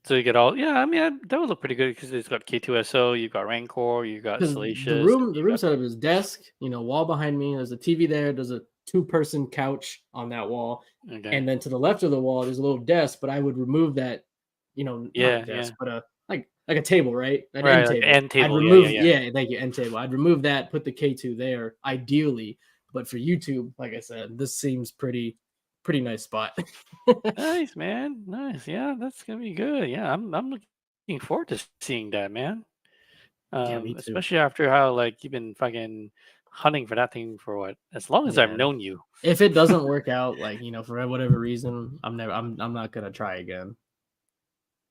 So you get all. Yeah, I mean that would look pretty good because it's got K2SO, you got Rancor, you got Salacious. The room setup is desk. Wall behind me. There's a TV there. There's a 2-person couch on that wall, and then to the left of the wall there's a little desk. But I would remove that. Not a desk, but like a table, right? An end table. End table. I'd remove, thank you, end table. I'd remove that, put the K2 there, ideally. But for YouTube, like I said, this seems pretty pretty nice spot. Nice, man. Nice. Yeah, that's gonna be good. Yeah, I'm looking forward to seeing that, man. Yeah, me too. Especially after how like you've been fucking hunting for that thing for what? As long as I've Yeah. known you. If it doesn't work out, like for whatever reason, I'm not gonna try again.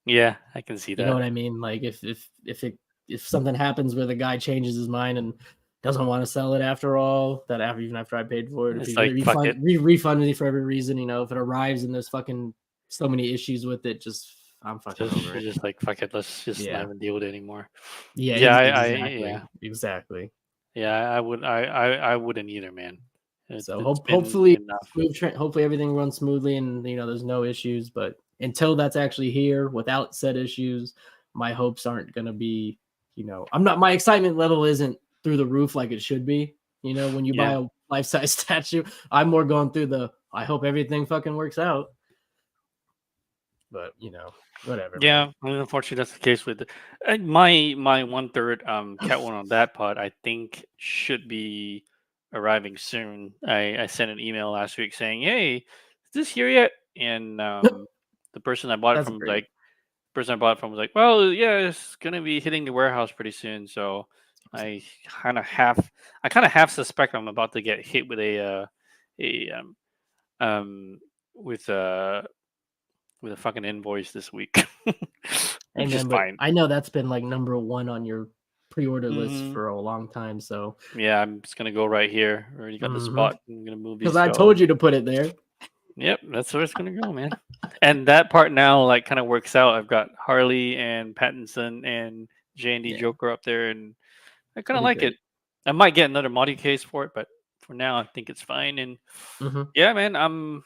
Yeah, I can see You know that. what I mean? Like if something happens where the guy changes his mind and doesn't want to sell it after all, even after I paid for it, if It's he like fuck it. refund me for every reason, if it arrives and there's fucking so many issues with it, I'm fucking over it. Just like fuck it. Let's just not Yeah. even deal with it anymore. Yeah, Yeah, exactly. yeah. I wouldn't either, man. So It's been hopefully enough. hopefully everything runs smoothly and there's no issues. But until that's actually here, without said issues, my hopes aren't gonna be. My excitement level isn't through the roof like it should be. When you buy Yeah. a life size statue, I'm more going through I hope everything fucking works out. But whatever. Yeah, Man. unfortunately, that's the case with my 1/3 cat one on that pod. I think should be arriving soon. I sent an email last week saying, "Hey, is this here yet?" And the person I bought it That's from was great. like, person I bought it from was like, "Well, yeah, it's gonna be hitting the warehouse pretty soon." So I I kind of half suspect I'm about to get hit with a um with a with a fucking invoice this week, which is Amen. But fine. I know that's been like number one on your pre-order list Hmm. for a long time. So Yeah, I'm just gonna go right here. Already got the spot. I'm gonna move because these. I told you to put it there. Yep, that's where it's gonna go, man. And that part now, like, kind of works out. I've got Harley and Pattinson and J&D Yeah, Joker up there, and I kind it'll of be like it. great. I might get another moddy case for it, but for now, I think it's fine. And Mm-hmm. yeah, man, I'm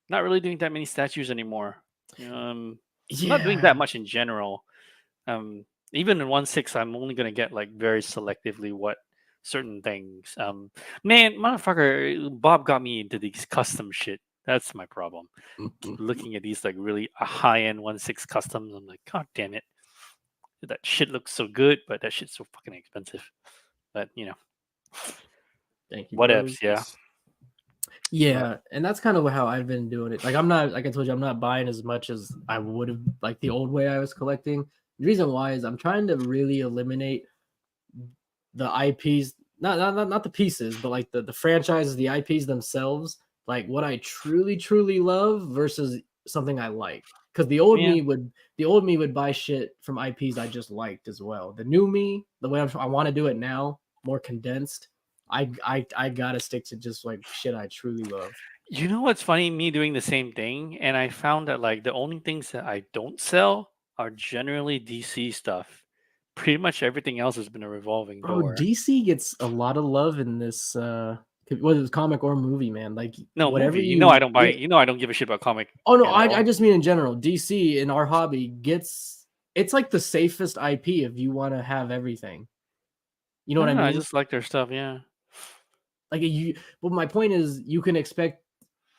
not really doing that many statues anymore. I'm not doing that Yeah. much in general. Um, Even in 1/6, I'm only gonna get like very selectively what certain things. Man, motherfucker, Bob got me into these custom shit. That's my problem. Keep looking at these like really high end 1/6 customs. I'm like, God damn it, that shit looks so good, but that shit's so fucking expensive. But Thank you, bro. whatevs. Yeah, but Yeah, and that's kind of how I've been doing it. Like I'm not, like I told you, I'm not buying as much as I would have, like the old way I was collecting. The reason why is I'm trying to really eliminate the IPs, not the pieces, but like the franchises, the IPs themselves, like what I truly love versus something I like. Because yeah. the old me would buy shit from IPs I just liked as well. The new me, the way I want to do it now, more condensed. I gotta stick to just like shit I truly love. You know what's funny? Me doing the same thing, and I found that like the only things that I don't sell are generally DC stuff. Pretty much everything else has been a revolving Bro, door. DC gets a lot of love in this whether it's comic or movie, man. Like No whatever movie. You know I don't buy. yeah. You know I don't give a shit about comic Oh no, at I all. just mean in general. DC in our hobby it's like the safest IP if you want to have everything. You know I what I don't know. I mean? just like their stuff. Yeah, Like but my point is you can expect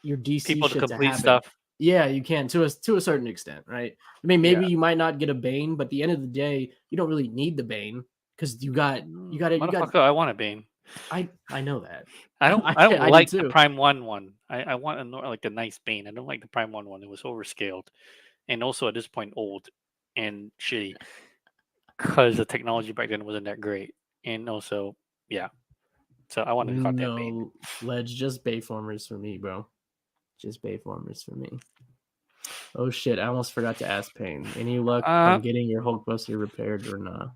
your DC people to shit to complete have it. stuff. Yeah, you can to a certain extent, right? I mean, Yeah, maybe you might not get a Bane, but at the end of the day, you don't really need the Bane because you got motherfucker. I want a Bane. I know that. I don't. I don't I do like the too. Prime one. I want like a nice Bane. I don't like the Prime one. It was overscaled, and also at this point old and shitty because the technology back then wasn't that great. And also, yeah. So I wanted a goddamn Bane. No, Ledge, just Bayformers for me, bro. Just Bayformers for me. Oh shit, I almost forgot to ask Payne. Any luck Uh, on getting your Hulkbuster repaired or not?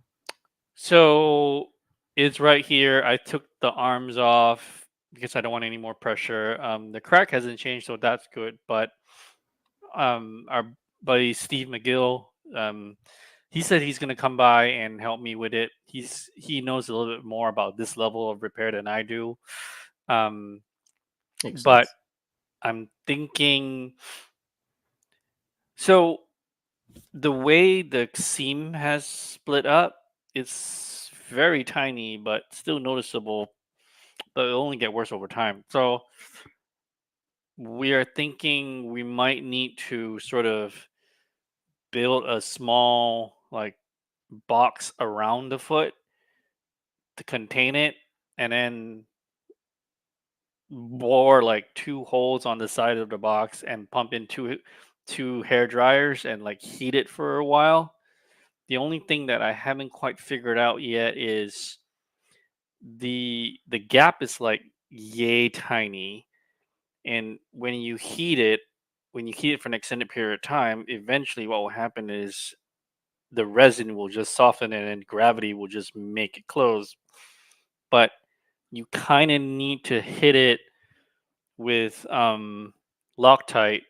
so it's right here. I took the arms off because I don't want any more pressure. The crack hasn't changed, so that's good. But our buddy Steve McGill, he said he's gonna come by and help me with it. He knows a little bit more about this level of repair than I do. Um, Makes but sense. I'm thinking so the way the seam has split up, it's very tiny but still noticeable, but it'll only get worse over time. So we are thinking we might need to sort of build a small like box around the foot to contain it, and then bore like 2 holes on the side of the box and pump in two hair dryers and like heat it for a while. The only thing that I haven't quite figured out yet is the gap is like yay tiny, and when you heat it for an extended period of time, eventually what will happen is the resin will just soften and then gravity will just make it close. But you kind of need to hit it with Loctite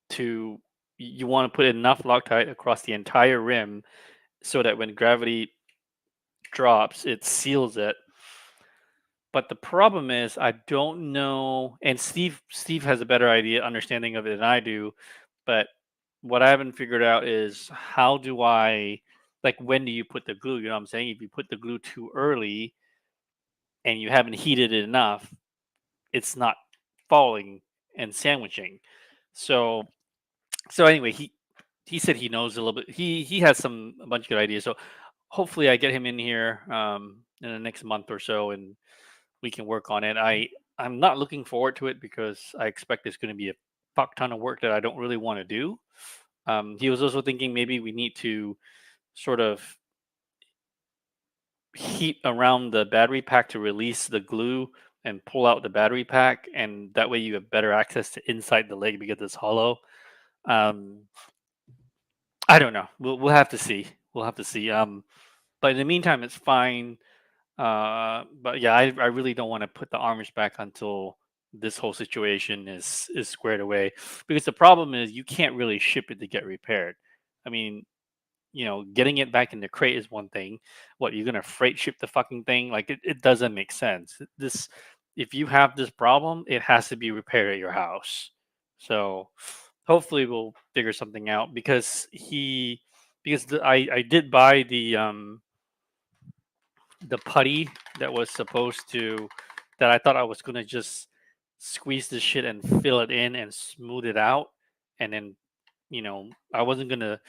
to you want to put enough Loctite across the entire rim so that when gravity drops, it seals it. But the problem is I don't know, and Steve has a better understanding of it than I do, but what I haven't figured out is how do I, like, when do you put the glue? You know what I'm saying? If you put the glue too early and you haven't heated it enough, it's not falling and sandwiching. So anyway, he said he knows a little bit. He has a bunch of good ideas. So hopefully I get him in here in the next month or so, and we can work on it. I'm not looking forward to it because I expect it's going to be a fuck ton of work that I don't really want to do. He was also thinking maybe we need to sort of heat around the battery pack to release the glue and pull out the battery pack, and that way you have better access to inside the leg because it's hollow. Um, I don't know. We'll have to see. We'll have to see. But in the meantime, it's fine. But yeah, I really don't want to put the armors back until this whole situation is squared away, because the problem is you can't really ship it to get repaired. I mean, getting it back in the crate is one thing. What, you're gonna freight ship the fucking thing? Like it doesn't make sense. This If you have this problem, it has to be repaired at your house. So hopefully we'll figure something out, because I did buy the putty that was supposed to that I thought I was gonna just squeeze the shit and fill it in and smooth it out, and then I wasn't gonna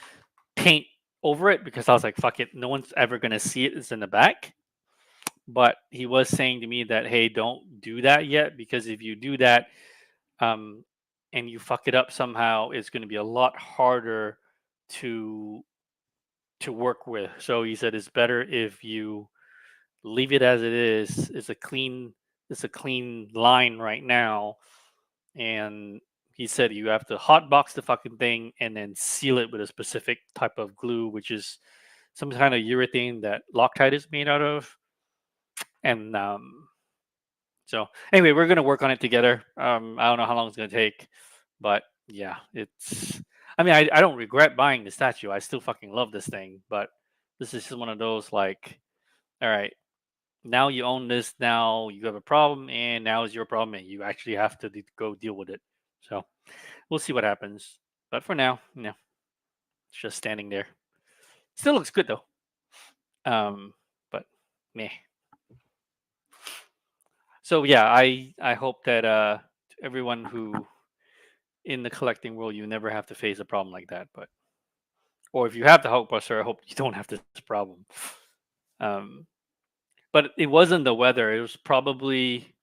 paint over it because I was like, fuck it, no one's ever gonna see it. It's in the back. But he was saying to me that, hey, don't do that yet, because if you do that, um, and you fuck it up somehow, it's going to be a lot harder to work with. So he said it's better if you leave it as it is. It's a clean line right now, and he said you have to hotbox the fucking thing and then seal it with a specific type of glue, which is some kind of urethane that Loctite is made out of. And so anyway, we're gonna work on it together. I don't know how long it's gonna take, but yeah, it's. I mean, I don't regret buying the statue. I still fucking love this thing, but this is just one of those like, all right, now you own this. Now you have a problem, and now it's your problem, and you actually have to go deal with it. So we'll see what happens. But for now, it's just standing there. Still looks good though. But meh. So yeah, I hope that everyone who in the collecting world, you never have to face a problem like that. But or if you have the Hulkbuster, I hope you don't have this problem. Um, but it wasn't the weather; it was probably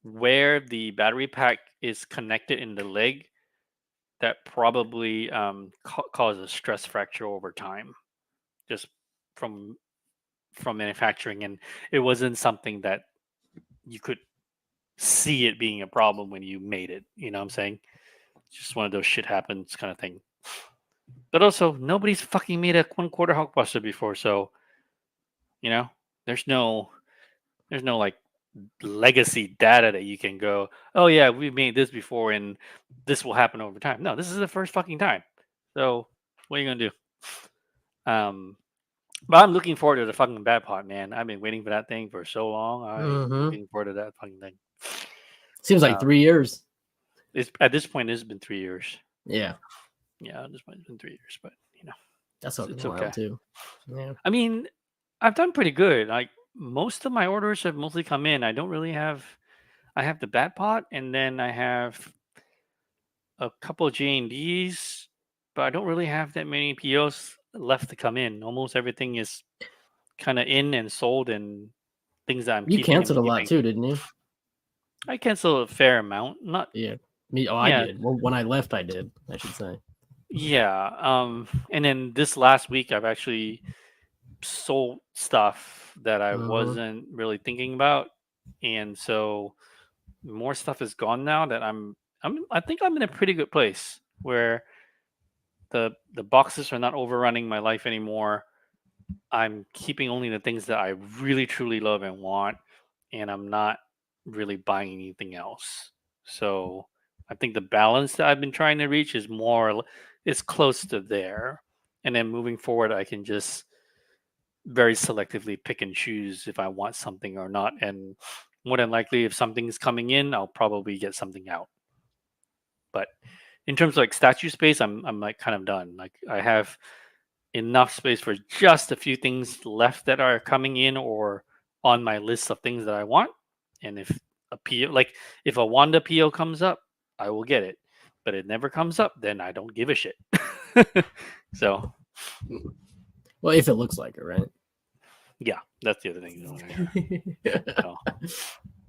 where the battery pack is connected in the leg that probably causes stress fracture over time, just from manufacturing, and it wasn't something that you could see it being a problem when you made it. You know what I'm saying? Just one of those shit happens kind of thing. But also, nobody's fucking made a 1/4 Hulkbuster before, so you know, there's no like legacy data that you can go, oh yeah, we made this before and this will happen over time. No, this is the first fucking time. So what are you gonna do? But I'm looking forward to the fucking bad pot, man. I've been waiting for that thing for so long. I'm looking forward to that fucking thing. Seems like 3 years. It's at this point it's been 3 years. Yeah. Yeah, at this point it's been 3 years, but That's it's wild okay too. Yeah. I mean, I've done pretty good. Like most of my orders have mostly come in. I don't really have. I have the bat pot, and then I have a couple of J&Ds, but I don't really have that many POs left to come in. Almost everything is kind of in and sold and things that I'm You keeping. canceled a lot too, didn't you? I canceled a fair amount. Not Yeah. Me. Oh, I yeah, did. Well, when I left, I did. I should say. yeah. And then this last week, I've actually sold stuff that I Uh-huh. wasn't really thinking about, and so more stuff is gone now. That I think I'm in a pretty good place where the boxes are not overrunning my life anymore. I'm keeping only the things that I really truly love and want, and I'm not really buying anything else. So I think the balance that I've been trying to reach is is close to there. And then moving forward, I can just very selectively pick and choose if I want something or not. And more than likely, if something's coming in, I'll probably get something out. But in terms of like statue space, I'm like kind of done. Like I have enough space for just a few things left that are coming in or on my list of things that I want. And if a PO, like if a Wanda PO comes up, I will get it. But it never comes up, then I don't give a shit. So Well, if it looks like it, right? yeah, that's the other thing. So,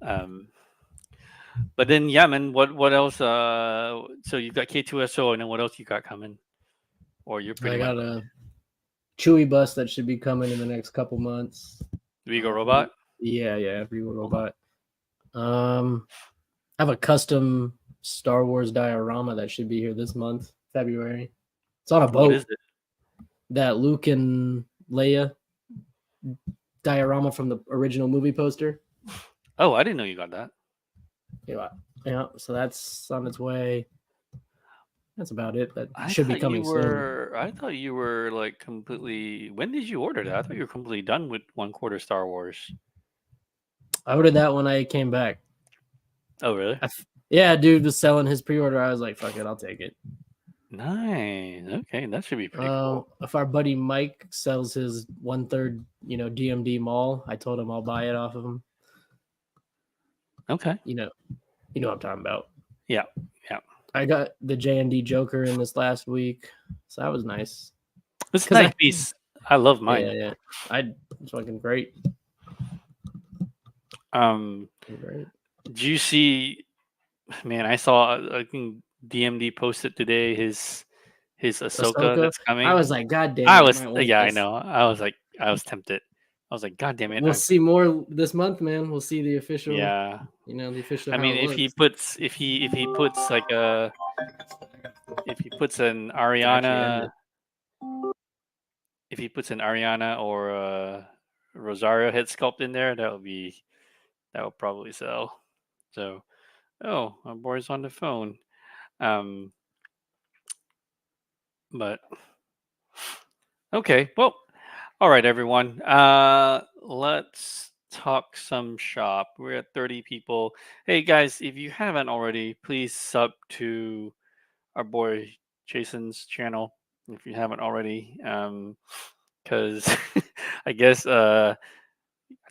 um, but then yeah, man, what else? So you've got K2SO, and then what else you got coming? Or you're pretty I much got a Chewy bus that should be coming in the next couple months. Vigo Robot. Yeah, Vigo Robot. I have a custom Star Wars diorama that should be here this month, February. It's on a boat. What is it? That Luke and Leia diorama from the original movie poster. Oh, I didn't know you got that. Yeah. So that's on its way. That's about it. That I should be thought coming you soon. were. I thought you were like completely. When did you order that? I thought you were completely done with 1/4 Star Wars. I ordered that when I came back. Oh, really? Yeah, dude was selling his pre-order. I was like, fuck it, I'll take it. Nice. Okay, that should be pretty cool. If our buddy Mike sells his 1/3, DMD mall, I told him I'll buy it off of him. Okay. You know what I'm talking about. Yeah. I got the J&D Joker in this last week, so that was nice. It's a nice piece. I love mine. Yeah. It's fucking great. Great. Do you see? Man, I saw. I think DMD posted today his Ahsoka that's coming. I was like, God damn it. I know. I was tempted. I was like, God damn it. We'll see more this month, man. We'll see the official. Yeah. The official. I mean, if he puts an Ariana, or a Rosario head sculpt in there, that would probably sell. So, oh, our boy's on the phone. But okay, well, all right, everyone. Let's talk some shop. We're at 30 people. Hey guys, if you haven't already, please sub to our boy Jason's channel if you haven't already. Because I guess I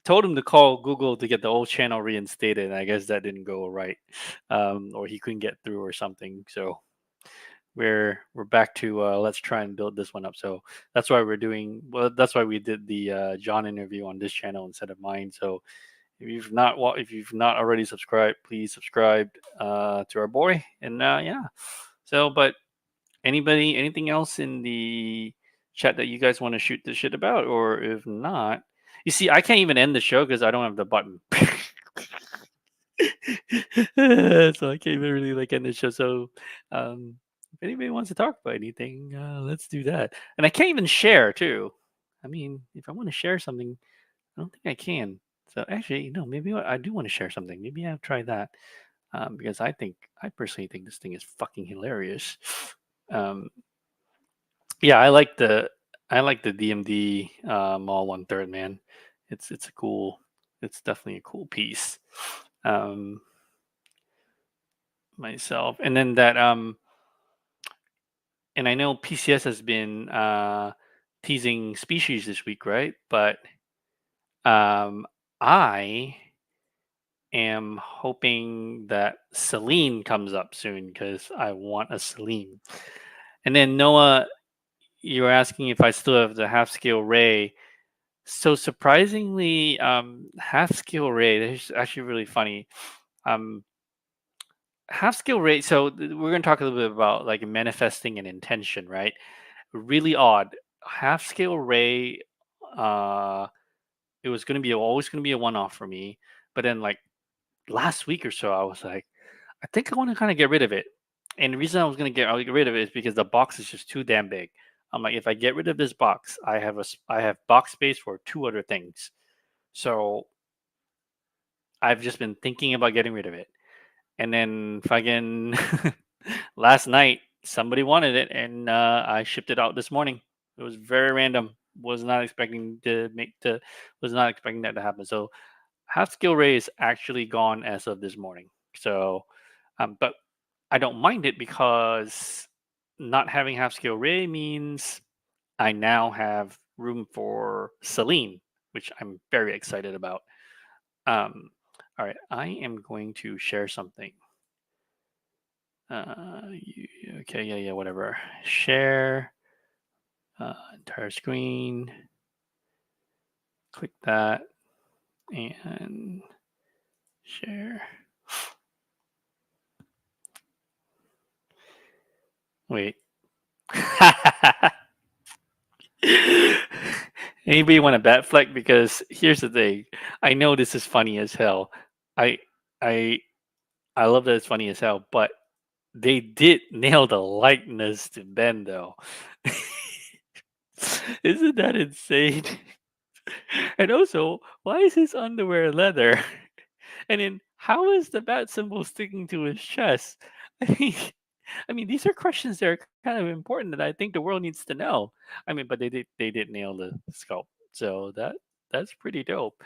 told him to call Google to get the old channel reinstated, and I guess that didn't go right, or he couldn't get through or something. So we're back to let's try and build this one up. So that's why that's why we did the John interview on this channel instead of mine. So if you've not already subscribed, please subscribe to our boy. And yeah, so but anything else in the chat that you guys want to shoot the shit about? Or if not, you see, I can't even end the show because I don't have the button. So I can't even really end the show. So if anybody wants to talk about anything, let's do that. And I can't even share too. I mean, if I want to share something, I don't think I can. So actually, maybe I do want to share something. Maybe I'll try that, because I personally think this thing is fucking hilarious. Yeah, I like the DMD Mall 1/3, man. It's definitely a cool piece. Myself, and then that and I know PCS has been teasing species this week, right? But I am hoping that Celine comes up soon because I want a Celine. And then Noah, you're asking if I still have the half scale Ray. So surprisingly, half skill rate is actually really funny. Um, half skill rate. So we're going to talk a little bit about like manifesting an intention, right? Really odd. Half scale ray. Uh, it was going to be always going to be a one off for me, but then like last week or so, I was like, I think I want to kind of get rid of it. And the reason I was going to get rid of it is because the box is just too damn big. I'm like, if I get rid of this box, I have box space for two other things. So I've just been thinking about getting rid of it. And then fucking last night, somebody wanted it, and I shipped it out this morning. It was very random. Was not expecting to make to was not expecting that to happen. So half skill ray is actually gone as of this morning. So, but I don't mind it because not having half scale ray means I now have room for Celine, which I'm very excited about. Um, all right, I am going to share something. Okay, yeah, whatever. Share entire screen. Click that and share. Wait. Anybody want a bat fleck? Because here's the thing. I know this is funny as hell. I I I love that it's funny as hell, but they did nail the likeness to Ben though. Isn't that insane? And also, why is his underwear leather? And then how is the bat symbol sticking to his chest? I mean, these are questions that are kind of important that I think the world needs to know. But they did nail the sculpt, so that's pretty dope.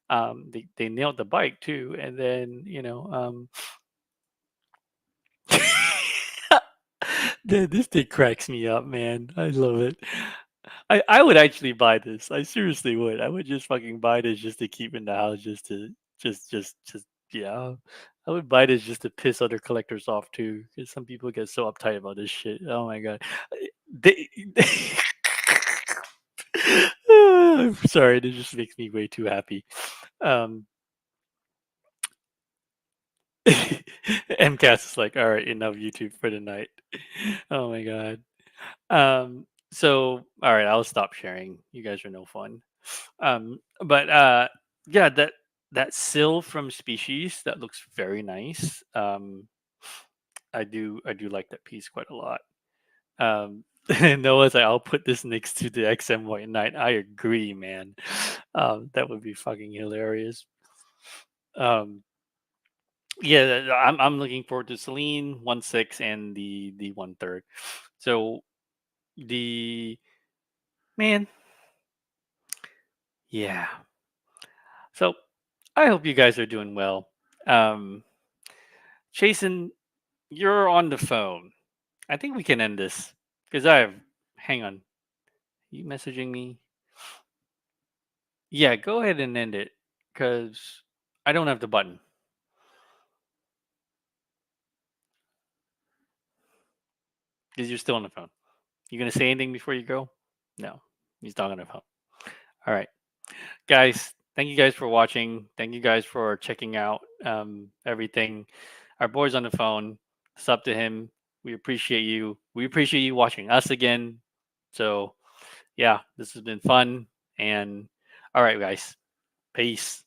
They nailed the bike too, and then this thing cracks me up, man. I love it. I would actually buy this. I seriously would. I would just fucking buy this just to keep in the house, just to just yeah. I would buy this just to piss other collectors off too, because some people get so uptight about this shit. Oh my god, they. I'm sorry, this just makes me way too happy. Um, MCAS is like, all right, enough YouTube for the night. Oh my god. So all right, I'll stop sharing. You guys are no fun. But yeah, that sill from Species that looks very nice. I do like that piece quite a lot. Noah's like, I'll put this next to the XM White Knight. I agree, man. That would be fucking hilarious. Um, yeah, I'm looking forward to Celine 1/6 and the 1/3. So the man, yeah. So I hope you guys are doing well. Um, Jason, you're on the phone. I think we can end this because I have. Hang on. You messaging me? Yeah, go ahead and end it because I don't have the button. Because you're still on the phone. You gonna say anything before you go? No, he's not on the phone. All right, guys. Thank you guys for watching. Thank you guys for checking out everything. Our boy's on the phone. It's up to him. We appreciate you. We appreciate you watching us again. So yeah, this has been fun. And all right, guys. Peace.